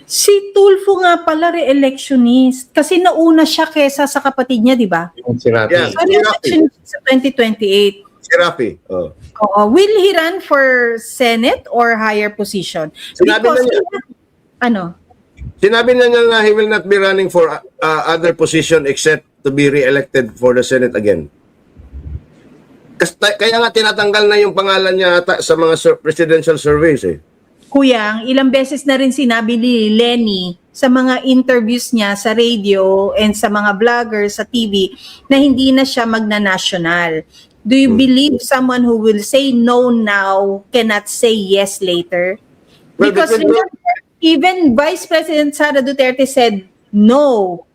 Si Tulfo nga pala re-electionist kasi nauna siya kesa sa kapatid niya, di ba? Si Rafi. Yeah. So, re-electionist sa 2028. Si Rafi. Oh. Oo. Will he run for Senate or higher position? Sinabi na niya. Sinabi na niya na he will not be running for other position except to be re-elected for the Senate again. Kaya nga tinatanggal na yung pangalan niya ata sa mga presidential surveys eh. Kuya, ilang beses na rin sinabi ni Lenny sa mga interviews niya sa radio and sa mga vloggers sa TV na hindi na siya magna-national. Do you believe someone who will say no now cannot say yes later? Well, Because remember, even Vice President Sara Duterte said no.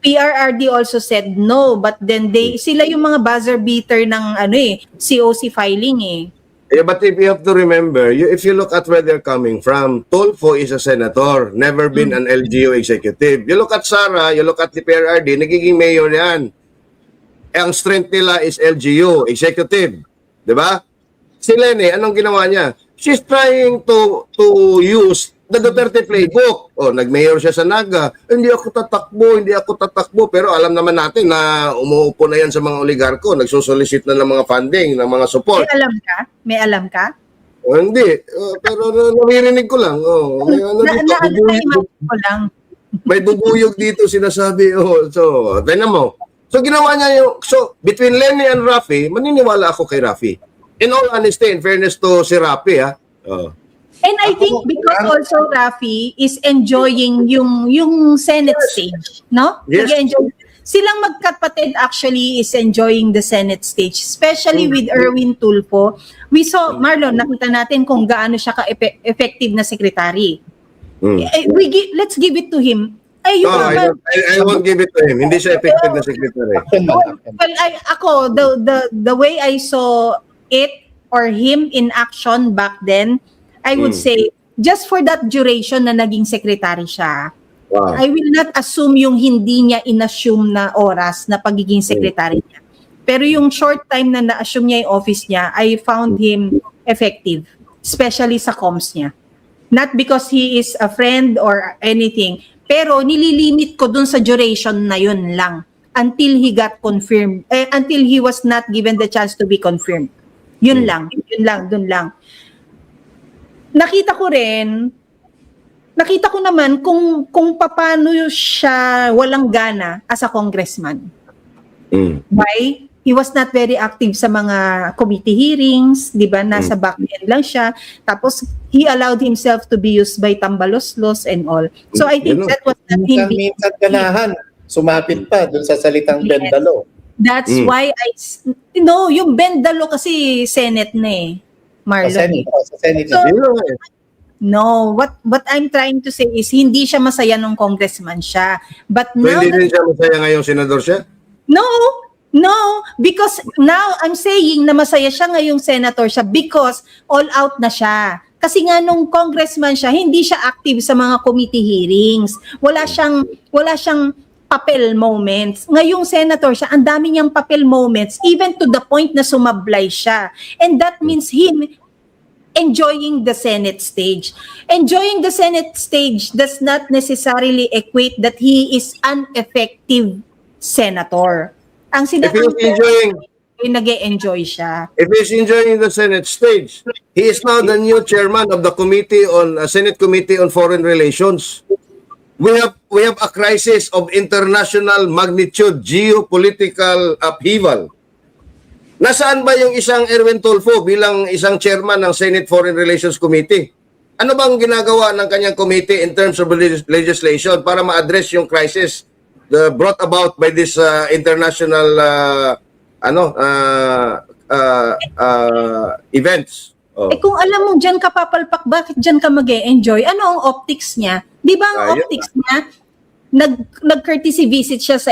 PRRD also said no, but then sila yung mga buzzer beater ng COC filing eh. Yeah, but if you have to remember, if you look at where they're coming from, Tulfo is a senator, never been an LGU executive. You look at Sara, you look at the PRRD, nagiging mayor yan. Ang strength nila is LGU, executive. Diba? Si Lene, anong ginawa niya? She's trying to use the Duterte playbook. Nag-mayor siya sa Naga. Hindi ako tatakbo. Pero alam naman natin na umuupo na yan sa mga oligarko. Nagsusolicit na ng mga funding, ng mga support. May alam ka? Hindi. Pero naririnig ko lang. May bubuyog dito sinasabi. So, tignan mo. So, ginawa niya between Lenny and Rafi, maniniwala ako kay Rafi. In all honesty, in fairness to si Rafi, And I think because also Rafi is enjoying yung Senate stage, no? Yes. Nag-enjoy. Silang magkapatid actually is enjoying the Senate stage, especially with Erwin Tulfo. We saw, Marlon, nakita natin kung gaano siya ka-effective na secretary. Let's give it to him. I won't give it to him. Hindi siya effective na secretary. Well, the way I saw it or him in action back then, I would say, just for that duration na naging secretary siya, wow. I will not assume yung hindi niya inassume na oras na pagiging secretary niya. Pero yung short time na na-assume niya yung office niya, I found him effective, especially sa comms niya. Not because he is a friend or anything, pero nililimit ko dun sa duration na yun lang until he got confirmed, until he was not given the chance to be confirmed. Yun lang, dun lang. Nakita ko naman kung paano siya walang gana as a congressman. Why? He was not very active sa mga committee hearings, di ba? Nasa back end lang siya. Tapos, he allowed himself to be used by tambaloslos and all. So, I think that was not him. Minsan ganahan, sumapit pa dun sa salitang bendalo. That's why yung bendalo kasi Senate na eh. Marlon. Sa Senate. So, no, what I'm trying to say is hindi siya masaya nung congressman siya. But now Hindi rin siya masaya ngayong senador siya? No, because now I'm saying na masaya siya ngayong senator siya because all out na siya. Kasi nga nung congressman siya, hindi siya active sa mga committee hearings. Wala siyang papel moments. Ngayong senator siya, ang dami niyang papel moments, even to the point na sumablay siya. And that means him enjoying the Senate stage. Enjoying the Senate stage does not necessarily equate that he is an effective senator. Ang If he was enjoying nag-e-enjoy siya. If he's enjoying the Senate stage, he is now the new chairman of the Senate Committee on Foreign Relations. We have a crisis of international magnitude, geopolitical upheaval. Nasaan ba yung isang Erwin Tulfo bilang isang chairman ng Senate Foreign Relations Committee? Ano bang ginagawa ng kanyang committee in terms of legislation para ma-address yung crisis brought about by this international events? Oh. Kung alam mong dyan ka papalpak, bakit dyan ka mag-e-enjoy? Ano ang optics niya? Di ba ang optics niya, nag-courtesy visit siya sa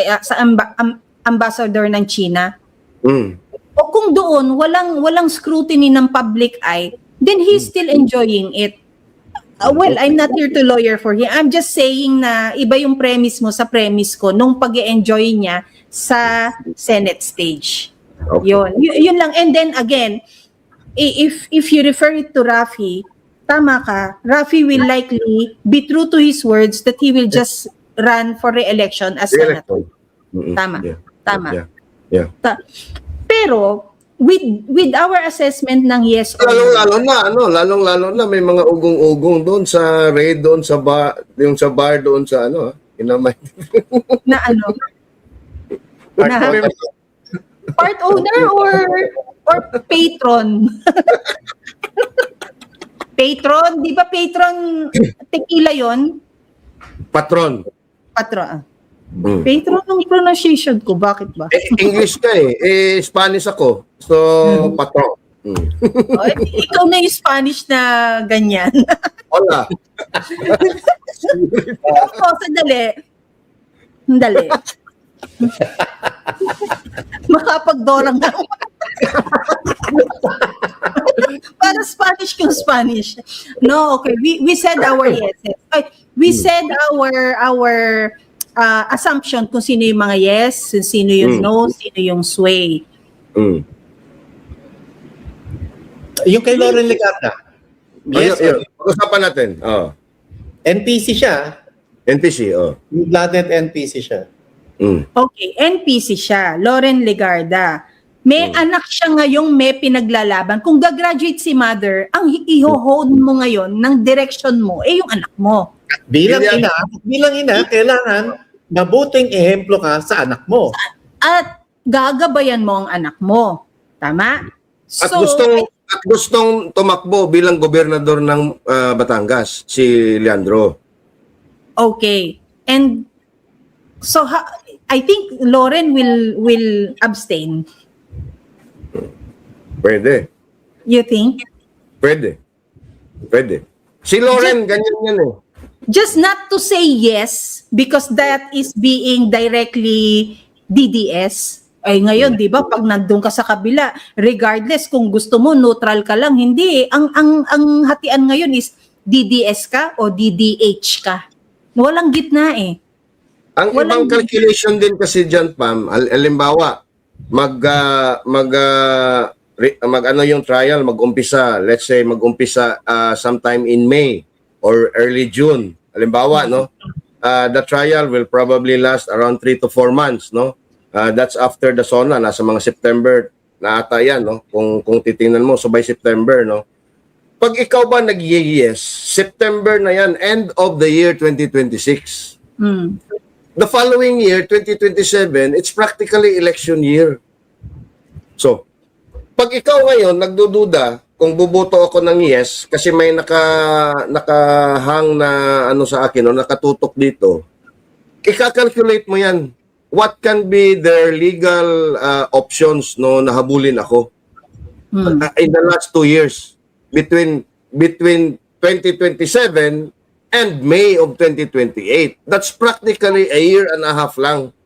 ambassador ng China? Mm. O kung doon, walang scrutiny ng public eye, then he's still enjoying it. Well, I'm not here to lawyer for him. I'm just saying na iba yung premise mo sa premise ko nung pag-e-enjoy niya sa Senate stage. Okay. Yun lang. And then again, if you refer it to Rafi, tama ka, Rafi will likely be true to his words that he will just run for re-election as senator. Tama. Yeah. Tama. Yeah. Pero with our assessment ng yes or no, Lalong-lalo na may mga ugong-ugong doon sa raid doon sa yung sa bar doon sa inamay. na ano, na part owner or patron? Patron, di ba patron tequila yon? Patron. Patron. Patron ang pronunciation ko, bakit ba? English ka Spanish ako. So, patron. Ikaw na yung Spanish na ganyan. Wala. Sandali. Makapagdorang na. Para Spanish kung Spanish. No, okay. We said our yeses. We said our assumption kung sino yung mga yes, sino yung no, sino yung sway. Yung kay Loren Legarda. Yes. Pag-usapan natin. NPC siya. NPC, Blooded NPC siya. Okay, NPC siya, Loren Legarda. May anak siya ngayong may pinaglalaban. Kung gagraduate si mother, ang iho-hold mo ngayon ng direction mo, yung anak mo. Bilang ina, kailangan mabuting ehemplo ka sa anak mo. At gagabayan mo ang anak mo. Tama? At gustong tumakbo bilang gobernador ng Batangas, si Leandro. Okay. And so I think Loren will abstain. Pwede. You think? Pwede. Si Loren, ganyan yan Just not to say yes because that is being directly DDS. Ay ngayon, 'di ba, pag nandun ka sa kabila, regardless kung gusto mo neutral ka lang, hindi. Ang hatian ngayon is DDS ka o DDH ka. Walang gitna Ang ibang calculation din kasi diyan, Pam, halimbawa, yung trial mag-umpisa, let's say mag-umpisa sometime in May or early June. Halimbawa, the trial will probably last around 3 to 4 months, that's after the SONA, nasa mga September na ata yan, kung titingnan mo, so by September, Pag ikaw ba nag-yes, September na yan, end of the year 2026. The following year, 2027, it's practically election year. So, pag ikaw ngayon nagdududa kung buboto ako ng yes kasi may nakahang na sa akin o nakatutok dito, ika-calculate mo yan. What can be their legal options na habulin ako in the last 2 years between 2027 and May of 2028. That's practically a year and a half lang.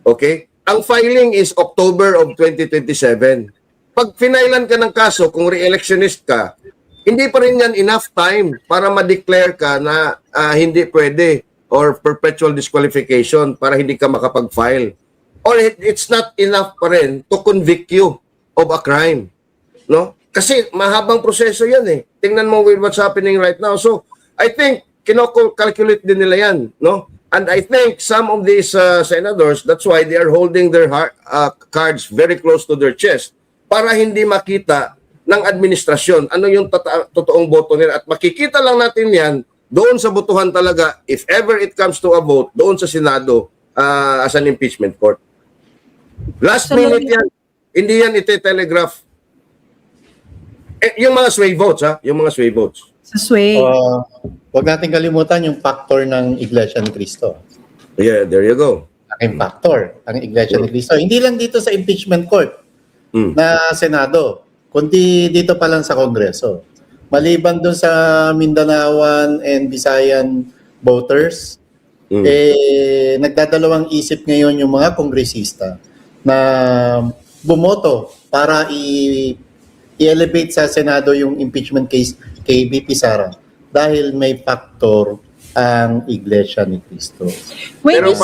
Okay? Ang filing is October of 2027. Pag finailan ka ng kaso, kung re-electionist ka, hindi pa rin yan enough time para ma-declare ka na hindi pwede or perpetual disqualification para hindi ka makapag-file. Or it's not enough pa rin to convict you of a crime. Kasi mahabang proseso yan Tingnan mo with what's happening right now. So, I think, kino-calculate din nila yan, And I think some of these senators, that's why they are holding their cards very close to their chest para hindi makita ng administrasyon ano yung totoong boto nila. At makikita lang natin yan doon sa botohan talaga, if ever it comes to a vote, doon sa Senado as an impeachment court. Last minute yan. Hindi yan ite-telegraph. Yung mga sway votes, ha? Yung mga sway votes. Sa sway. Huwag natin kalimutan yung factor ng Iglesia ni Cristo. Yeah, there you go. Aking factor, ang Iglesia ni Cristo. Hindi lang dito sa impeachment court na Senado, kundi dito pa lang sa Kongreso. Maliban doon sa Mindanaoan and Visayan voters, nagdadalawang isip ngayon yung mga kongresista na bumoto para i-elevate sa Senado yung impeachment case kay BP Sara dahil may factor ang Iglesia ni Cristo. Pero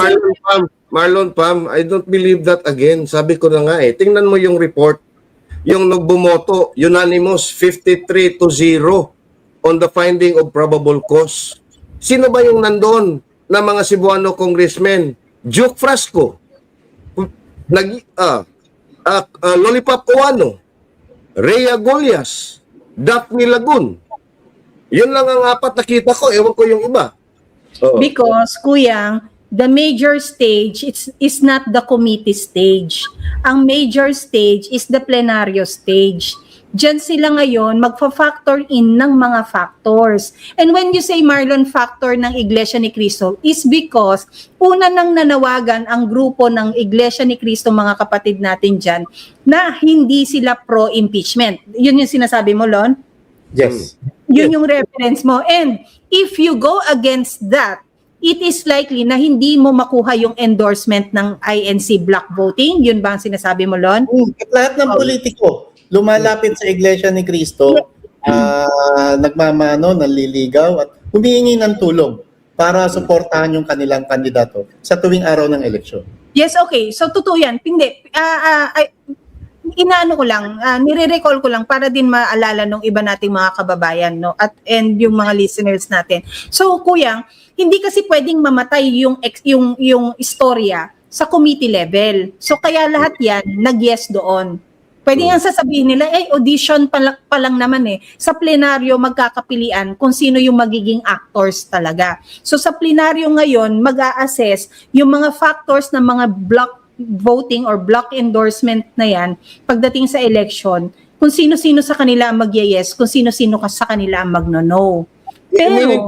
Marlon Pam, I don't believe that again. Sabi ko na nga tingnan mo yung report. Yung nagbumoto, unanimous 53-0 on the finding of probable cause. Sino ba yung nandun na mga Cebuano congressmen? Duke Frasco, Lollipop Oano, Rhea Golias, Daphne Lagun. Yun lang ang apat nakita ko. Ewan ko yung iba. Because, Kuya, the major stage is not the committee stage. Ang major stage is the plenaryo stage. Diyan sila ngayon magfa-factor in ng mga factors. And when you say Marlon factor ng Iglesia ni Cristo is because una nang nanawagan ang grupo ng Iglesia ni Cristo, mga kapatid natin dyan, na hindi sila pro-impeachment. Yun yung sinasabi mo, Lon? Yes. Yun yung reference mo. And if you go against that, it is likely na hindi mo makuha yung endorsement ng INC block voting. Yun ba ang sinasabi mo, Lon? At lahat ng politiko lumalapit sa Iglesia ni Cristo, nagmamano, nanliligaw at humihingi ng tulong para suportahan yung kanilang kandidato sa tuwing araw ng eleksyon. Yes, okay. So, totoo yan. Hindi. Inaano ko lang, nire-recall ko lang para din maalala nung iba nating mga kababayan, no? And yung mga listeners natin. So, Kuya, hindi kasi pwedeng mamatay yung istorya sa committee level. So, kaya lahat yan, nag-yes doon. Pwede nga sasabihin nila, audition pa lang naman eh. Sa plenaryo, magkakapilian kung sino yung magiging actors talaga. So sa plenaryo ngayon, mag-a-assess yung mga factors ng mga block voting or block endorsement na yan pagdating sa election, kung sino-sino sa kanila ang mag-yes, kung sino-sino sa kanila ang mag-no. Pero,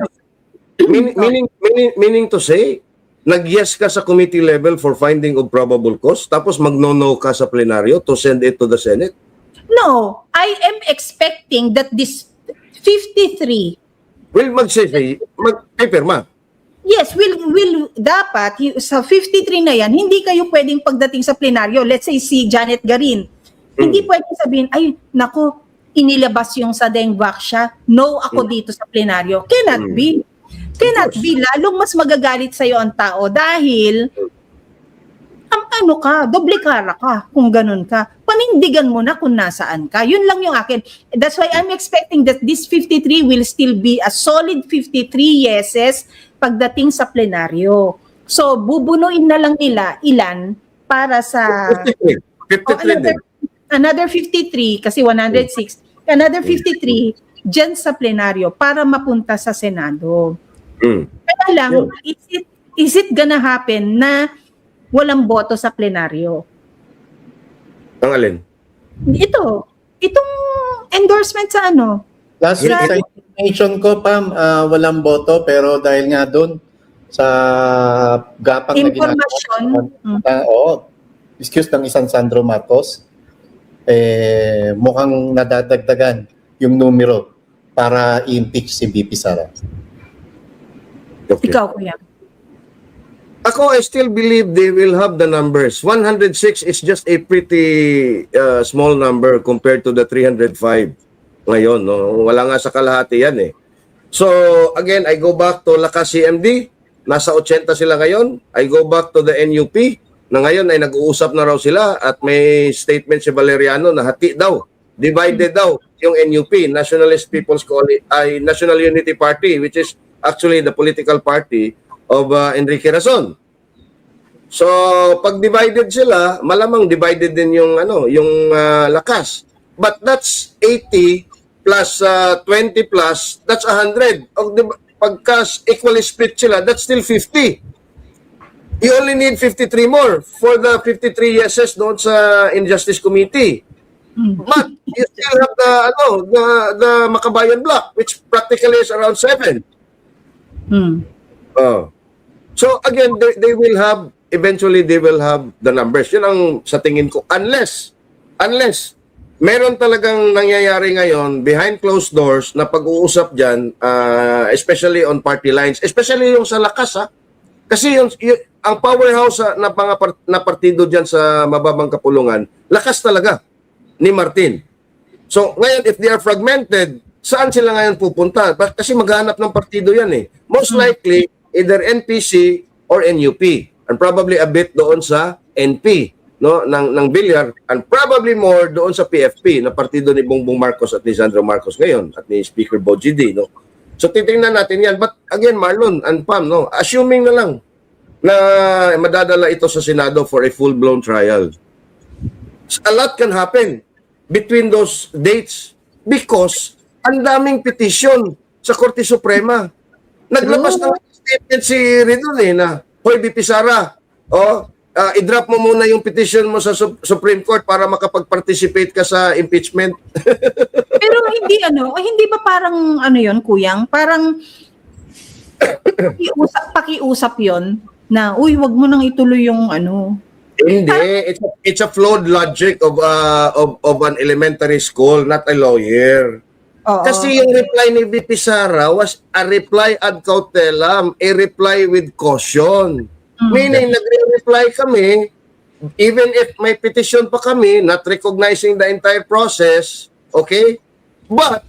meaning to say, nag-yes ka sa committee level for finding of probable cause, tapos mag-no ka sa plenaryo to send it to the Senate? No, I am expecting that this 53 will mag-paperma. Yes, will dapat sa 53 na yan, hindi kayo pwedeng pagdating sa plenaryo. Let's say si Janet Garin. Hindi pwedeng sabihin, ay, nako, inilabas yung sa Dengvak siya. No ako dito sa plenaryo. Cannot be. Cannot be. Lalong mas magagalit sa'yo ang tao dahil doble kara ka kung ganun ka. Panindigan mo na kung nasaan ka. Yun lang yung akin. That's why I'm expecting that this 53 will still be a solid 53 yeses pagdating sa plenaryo. So, bubunuin na lang nila ilan para sa 53. Another 53 kasi 106. Another 53 dyan sa plenaryo para mapunta sa Senado. Kaya lang, is it gonna happen na walang boto sa plenaryo? Ang alin? Itong endorsement sa ano? Last week sa information ko, Pam, walang boto pero dahil nga doon sa gapang Information. na excuse ng isang Sandro Marcos, mukhang nadadagdagan yung numero para i-impeach si BP Sara. Okay. Ikaw, Kuya. Ako, I still believe they will have the numbers. 106 is just a pretty small number compared to the 305 ngayon. No? Wala nga sa kalahati yan eh. So, again, I go back to Lakas CMD. Nasa 80 sila ngayon. I go back to the NUP na ngayon ay nag-uusap na raw sila at may statement si Valeriano na hati daw. Divided daw yung NUP, National Unity Party, which is actually the political party of Enrique Razon. So, pag divided sila, malamang divided din yung lakas. But that's 80 plus 20 plus, that's 100. Pagka equally split sila, that's still 50. You only need 53 more for the 53 yeses doon sa Injustice Committee. But you still have the Makabayan block, which practically is around 7. So again, eventually they will have the numbers. Yun ang sa tingin ko. Unless meron talagang nangyayari ngayon behind closed doors na pag-uusap dyan, especially on party lines, especially yung sa lakas, ha? Kasi ang powerhouse na partido dyan sa mababang kapulungan, lakas talaga ni Martin. So ngayon, if they are fragmented, saan sila ngayon pupunta? Kasi maghanap ng partido yan eh. Most likely, either NPC or NUP. And probably a bit doon sa NP, no, ng Villar, and probably more doon sa PFP, na partido ni Bongbong Marcos at ni Sandro Marcos ngayon, at ni Speaker Bogie D, no. So titingnan natin yan. But again, Marlon and Pam, no, assuming na lang na madadala ito sa Senado for a full-blown trial. A lot can happen between those dates because ang daming petition sa Korte Suprema. Naglabas ng statement si Ridon na, hoy, BP Sara, i-drop mo muna yung petition mo sa Supreme Court para makapag-participate ka sa impeachment. Pero hindi ba parang yun, Kuyang? Parang pakiusap yun na, uy, wag mo nang ituloy yung Hindi, it's a flawed logic of an elementary school, not a lawyer. Oo. Kasi yung reply ni VP Sara was a reply ad cautelam, a reply with caution. Meaning, nagre-reply kami, even if may petition pa kami, not recognizing the entire process, okay? But,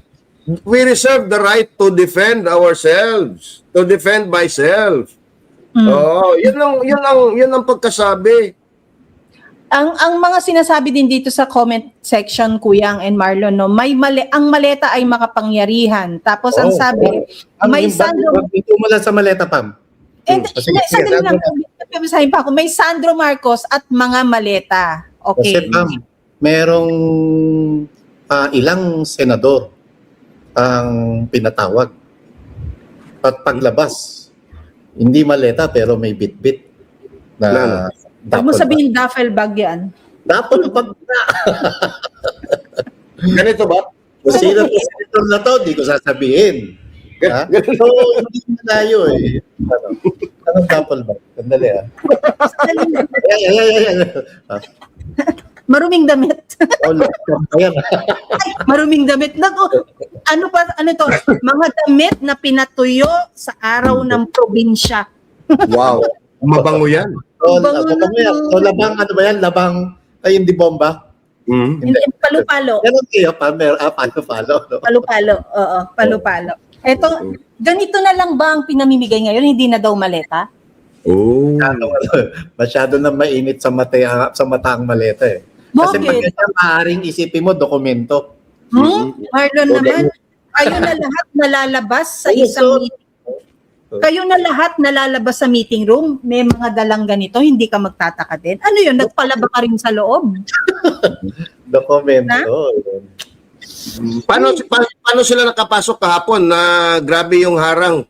we reserve the right to defend ourselves, to defend myself. Yun ang pagkasabi. Ang mga sinasabi din dito sa comment section, Kuyang and Marlon, no, ang maleta ay makapangyarihan. Tapos ang sabi, may Sandro... Ito mo lang sa maleta, Pam. Sandali lang, sabihin pa ako, may Sandro Marcos at mga maleta. Okay. Kasi, Pam, merong ilang senador ang pinatawag. At paglabas, hindi maleta pero may bit-bit na... Huwag mo sabihin duffel bag yan. Duffel bag na. Ganito ba? Kung sino po senator na to, di ko sasabihin. Ha? So, hindi na tayo eh. Anong duffel bag? Sandali Maruming damit. Ayan. Maruming damit. Ano to? Mga damit na pinatuyo sa araw ng probinsya. Wow. Mabango yan. So, labang, ano ba yan? Labang, ay hindi bomba? Hindi, palo-palo. Ganun kayo, palo-palo. No? Palo-palo, oo, palo-palo. Eto, ganito na lang ba ang pinamimigay ngayon? Hindi na daw maleta? Masyado na mainit sa mata ang maleta eh. Kasi pag ganyan, maaaring isipin mo, dokumento. Marlon naman, kayo na lahat nalalabas sa isang meeting. Kayo na lahat nalalabas sa meeting room, may mga dalang ganito, hindi ka magtataka din. Ano yun, nagpalaba ka rin sa loob? Dokumento. Paano sila nakapasok kahapon na grabe yung harang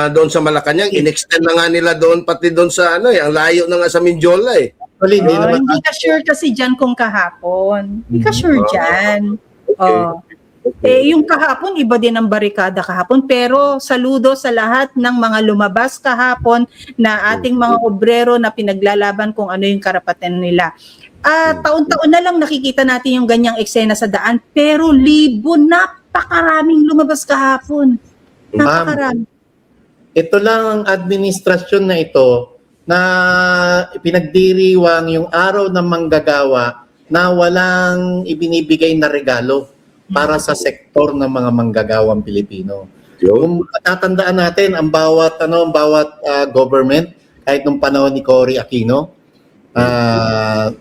doon sa Malacanang? In-extend na nga nila doon, pati doon sa ang layo na nga sa Mindiola eh. Hindi ka sure kasi dyan kung kahapon. Hindi ka sure dyan. Okay. Yung kahapon, iba din ang barikada kahapon. Pero saludo sa lahat ng mga lumabas kahapon na ating mga obrero na pinaglalaban kung ano yung karapatan nila. Taon-taon na lang nakikita natin yung ganyang eksena sa daan. Pero napakaraming lumabas kahapon. Napakarami. Ito lang ang administrasyon na ito na pinagdiriwang yung araw ng manggagawa na walang ibinibigay na regalo para sa sektor ng mga manggagawang Pilipino. Kung tatandaan natin ang bawat government kahit nung panahon ni Cory Aquino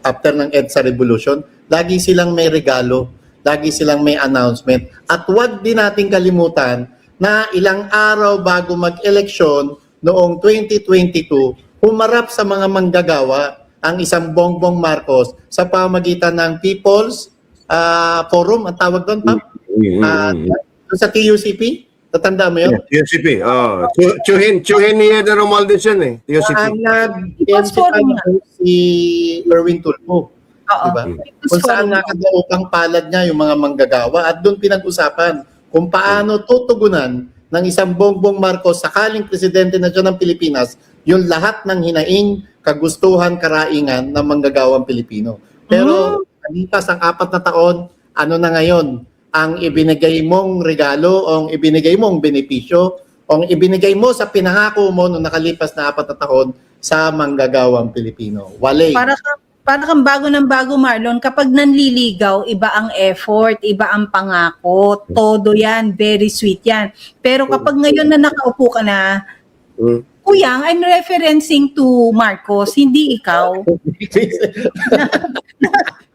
after ng EDSA Revolution, lagi silang may regalo, lagi silang may announcement. At wag din nating kalimutan na ilang araw bago mag-eleksyon, noong 2022, humarap sa mga manggagawa ang isang Bongbong Marcos sa pamagitan ng People's Forum, ang tawag doon, Pam? Sa TUCP? Tatanda mo yun? TUCP. Chuhin ni Eder Romualdez yan eh. TUCP. Ang People's Forum nga. si Erwin Tulfo. Oo. Diba? Kung saan nakadaupang palad niya yung mga manggagawa at doon pinag-usapan kung paano tutugunan ng isang Bongbong Marcos sakaling presidente na dyan ng Pilipinas yung lahat ng hinaing, kagustuhan, karaingan ng manggagawang Pilipino. Pero kalipas ang 4 na taon, ano na ngayon? Ang ibinigay mong regalo, ang ibinigay mong benepisyo, ang ibinigay mo sa pinangako mo noong nakalipas na 4 na taon sa manggagawang Pilipino. Wale. Para kang bago ng bago, Marlon. Kapag nanliligaw, iba ang effort, iba ang pangako. Todo yan, very sweet yan. Pero kapag ngayon na nakaupo ka na, Kuyang, I'm referencing to Marcos, hindi ikaw.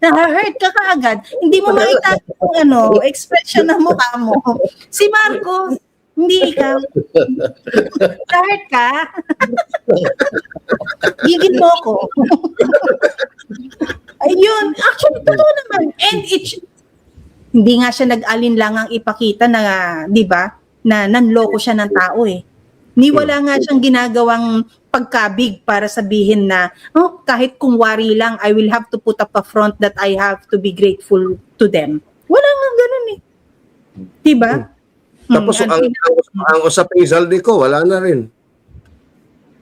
Na-hurt ka kaagad. Hindi mo makita yung expression ng mukha mo. Si Marcos, hindi ikaw. Na-hurt ka? Gigil mo ko. Ayun. Actually, totoo naman. And hindi nga siya nag-alinlangang ipakita na, di ba, na nanloko siya ng tao eh. Ni wala nga siyang ginagawang pagkabig para sabihin na, kahit kung wari lang, I will have to put up a front that I have to be grateful to them. Wala nga ganun eh. Diba? Tapos ang usaping Zaldi ko, wala na rin.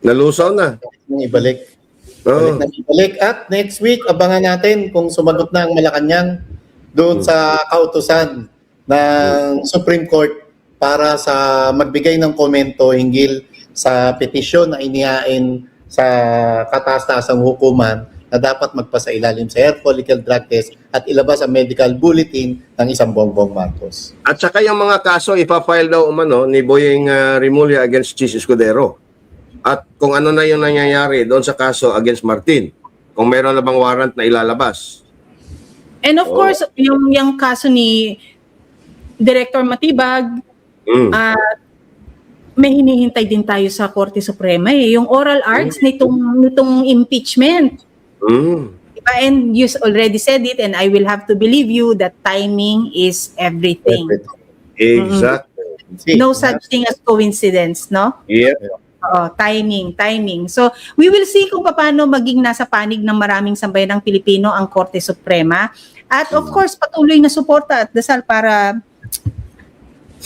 Nalusaw na. Ibalik. Ibalik. At next week, abangan natin kung sumagot na ang Malacanang doon sa kautusan ng Supreme Court para sa magbigay ng komento hinggil sa petisyon na inihain sa kataas-taasang hukuman na dapat magpasailalim sa air follicle drug test at ilabas ang medical bulletin ng isang Bongbong Marcos. At saka yung mga kaso ipafile daw umano ni Boyeng Rimulya against Chis Escudero. At kung ano na yung nangyayari doon sa kaso against Martin. Kung meron na bang warrant na ilalabas. And of course, yung kaso ni Director Matibag, may hinihintay din tayo sa Korte Suprema eh. Yung oral arts nitong impeachment. Diba? And you already said it and I will have to believe you that timing is everything. Exactly. No such thing as coincidence, no? Yep. Timing. So, we will see kung paano maging nasa panig ng maraming sambayanang Pilipino ang Korte Suprema. At of course, patuloy na suporta at dasal para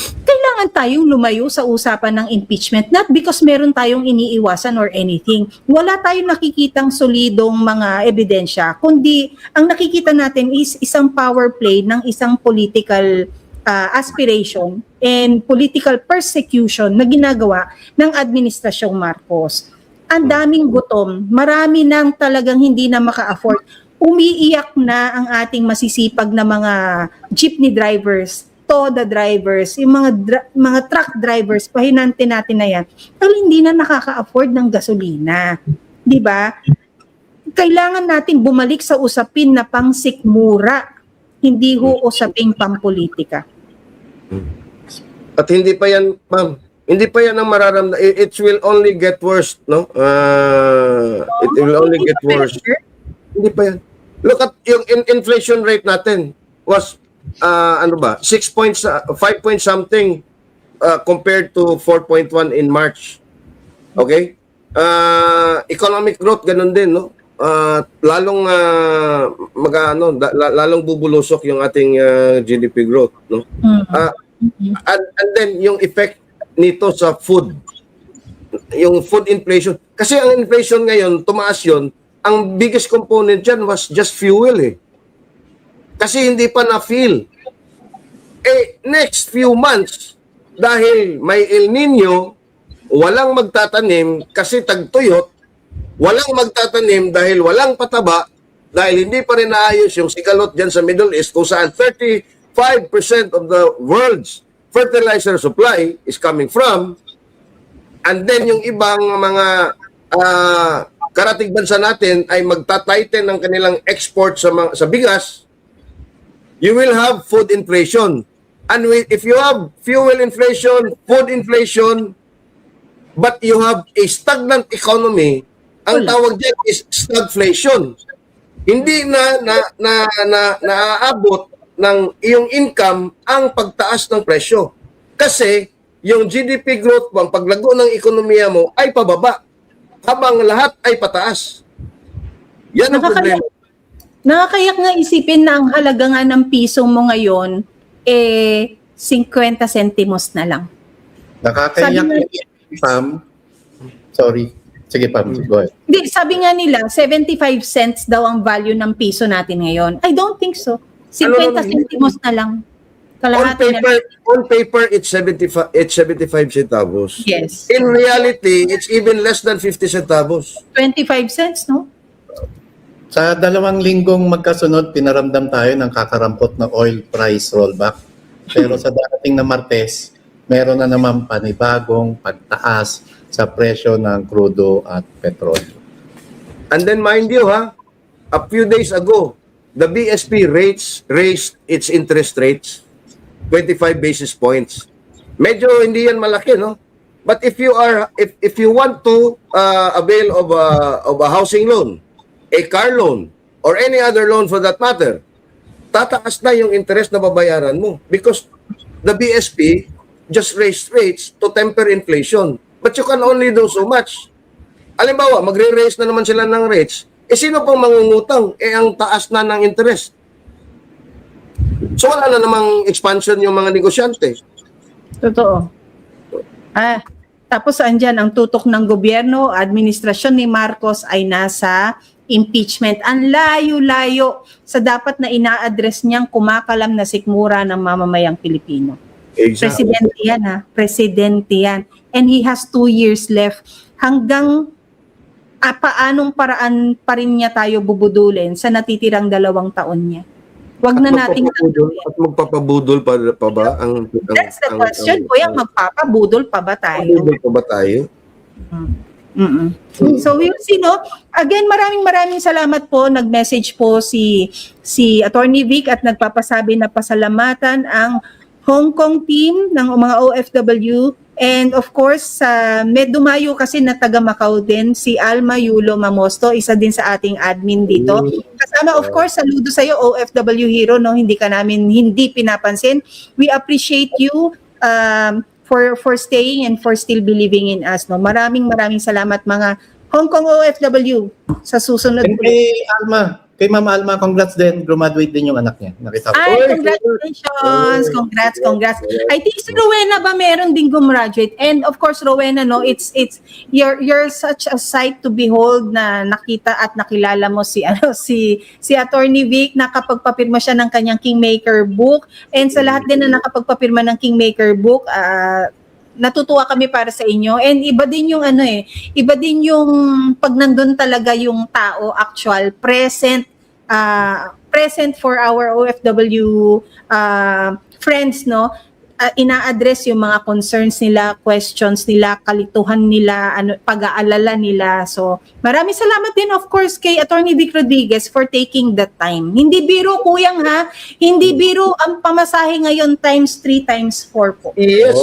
kailangan tayong lumayo sa usapan ng impeachment, not because meron tayong iniiwasan or anything. Wala tayong nakikitang solidong mga ebidensya, kundi ang nakikita natin is isang power play ng isang political aspiration and political persecution na ginagawa ng Administrasyong Marcos. Ang daming gutom, marami nang talagang hindi na maka-afford. Umiiyak na ang ating masisipag na mga jeepney drivers, TODA drivers, yung mga truck drivers, pahinante natin na yan, dahil hindi na nakaka-afford ng gasolina. Di ba? Kailangan natin bumalik sa usapin na pangsikmura, hindi ho usaping pampolitika. At hindi pa yan, ma'am, hindi pa yan ang mararamdaman. It will only get worse, no? It will only get worse. Hindi pa yan. Look at yung inflation rate natin was 5 point something compared to 4.1 in March. Okay? Economic growth ganun din, no? Lalong lalong bubulusok yung ating GDP growth, no? And then yung effect nito sa food. Yung food inflation. Kasi ang inflation ngayon, tumaas yun, ang biggest component dyan was just fuel eh. Kasi hindi pa na-feel. Next few months, dahil may El Nino, walang magtatanim kasi tagtuyot, walang magtatanim dahil walang pataba, dahil hindi pa rin naayos yung sigalot dyan sa Middle East, kung saan 35% of the world's fertilizer supply is coming from, and then yung ibang mga karatig bansa natin ay magta-tighten ng kanilang export sa bigas, you will have food inflation. And if you have fuel inflation, food inflation, but you have a stagnant economy, ang tawag diyan is stagflation. Hindi naaabot ng iyong income ang pagtaas ng presyo. Kasi yung GDP growth mo, ang paglago ng ekonomiya mo ay pababa habang lahat ay pataas. Yan ang problema. Nakakayak nga isipin na ang halaga nga ng piso mo ngayon, 50 centimos na lang. Nakakayak Pam. Sorry. Sige, Pam. Go ahead. Hindi, sabi nga nila, 75 cents daw ang value ng piso natin ngayon. I don't think so. 50 centimos na lang. On paper, it's 75 centavos. Yes. In reality, it's even less than 50 centavos. 25 cents, no? Sa 2 linggong magkasunod, pinaramdam tayo ng kakarampot na oil price rollback. Pero sa darating na Martes, meron na naman panibagong pagtaas sa presyo ng krudo at petrolyo. And then mind you, a few days ago, the BSP raised its interest rates 25 basis points. Medyo hindi yan malaki, no? But if you want to avail of a housing loan, a car loan, or any other loan for that matter, tataas na yung interest na babayaran mo because the BSP just raised rates to temper inflation. But you can only do so much. Halimbawa, magre-raise na naman sila ng rates, sino pang mangungutang? Ang taas na ng interest. So wala na namang expansion yung mga negosyante. Totoo. Tapos andyan ang tutok ng gobyerno, administrasyon ni Marcos ay nasa impeachment. Ang layo-layo sa dapat na ina-address niyang kumakalam na sikmura ng mamamayang Pilipino. Exactly. Presidente yan, Presidente yan. And he has 2 years left. Hanggang paanong paraan pa rin niya tayo bubudulin sa natitirang 2 taon niya. Wag na nating at magpapabudol pa ba ang That's the question, kuya, magpapabudol pa ba tayo? Magpapabudol pa ba tayo? So we'll see, no? Again, maraming salamat po. Nag-message po si Attorney Vic at nagpapasabi na pasalamatan ang Hong Kong team ng mga OFW. And of course, may dumayo kasi na taga Macau din, si Alma Yulo Mamosto, isa din sa ating admin dito. Kasama, of course, saludo sa'yo, OFW hero, no? Hindi ka namin hindi pinapansin. We appreciate you for staying and for still believing in us, no? Maraming salamat mga Hong Kong OFW sa susunod. And kay Ma'am Alma, congrats din. Graduate din yung anak niya. Nakita ko. Ay, congratulations! Congrats. I think si Rowena ba meron din gumraduate? And of course, Rowena, no, you're such a sight to behold na nakita at nakilala mo si Attorney Vic, nakapagpapirma siya ng kanyang Kingmaker book. And sa lahat din na nakapagpapirma ng Kingmaker book, natutuwa kami para sa inyo. And iba din yung iba din yung pag nandun talaga yung tao, actual, present for our OFW friends, no? Ina-address yung mga concerns nila, questions nila, kalituhan nila, pag-aalala nila. So, maraming salamat din, of course, kay Attorney Vic Rodriguez for taking the time. Hindi biro, kuyang, hindi biro ang pamasahe ngayon times 3 times 4 po. Yes.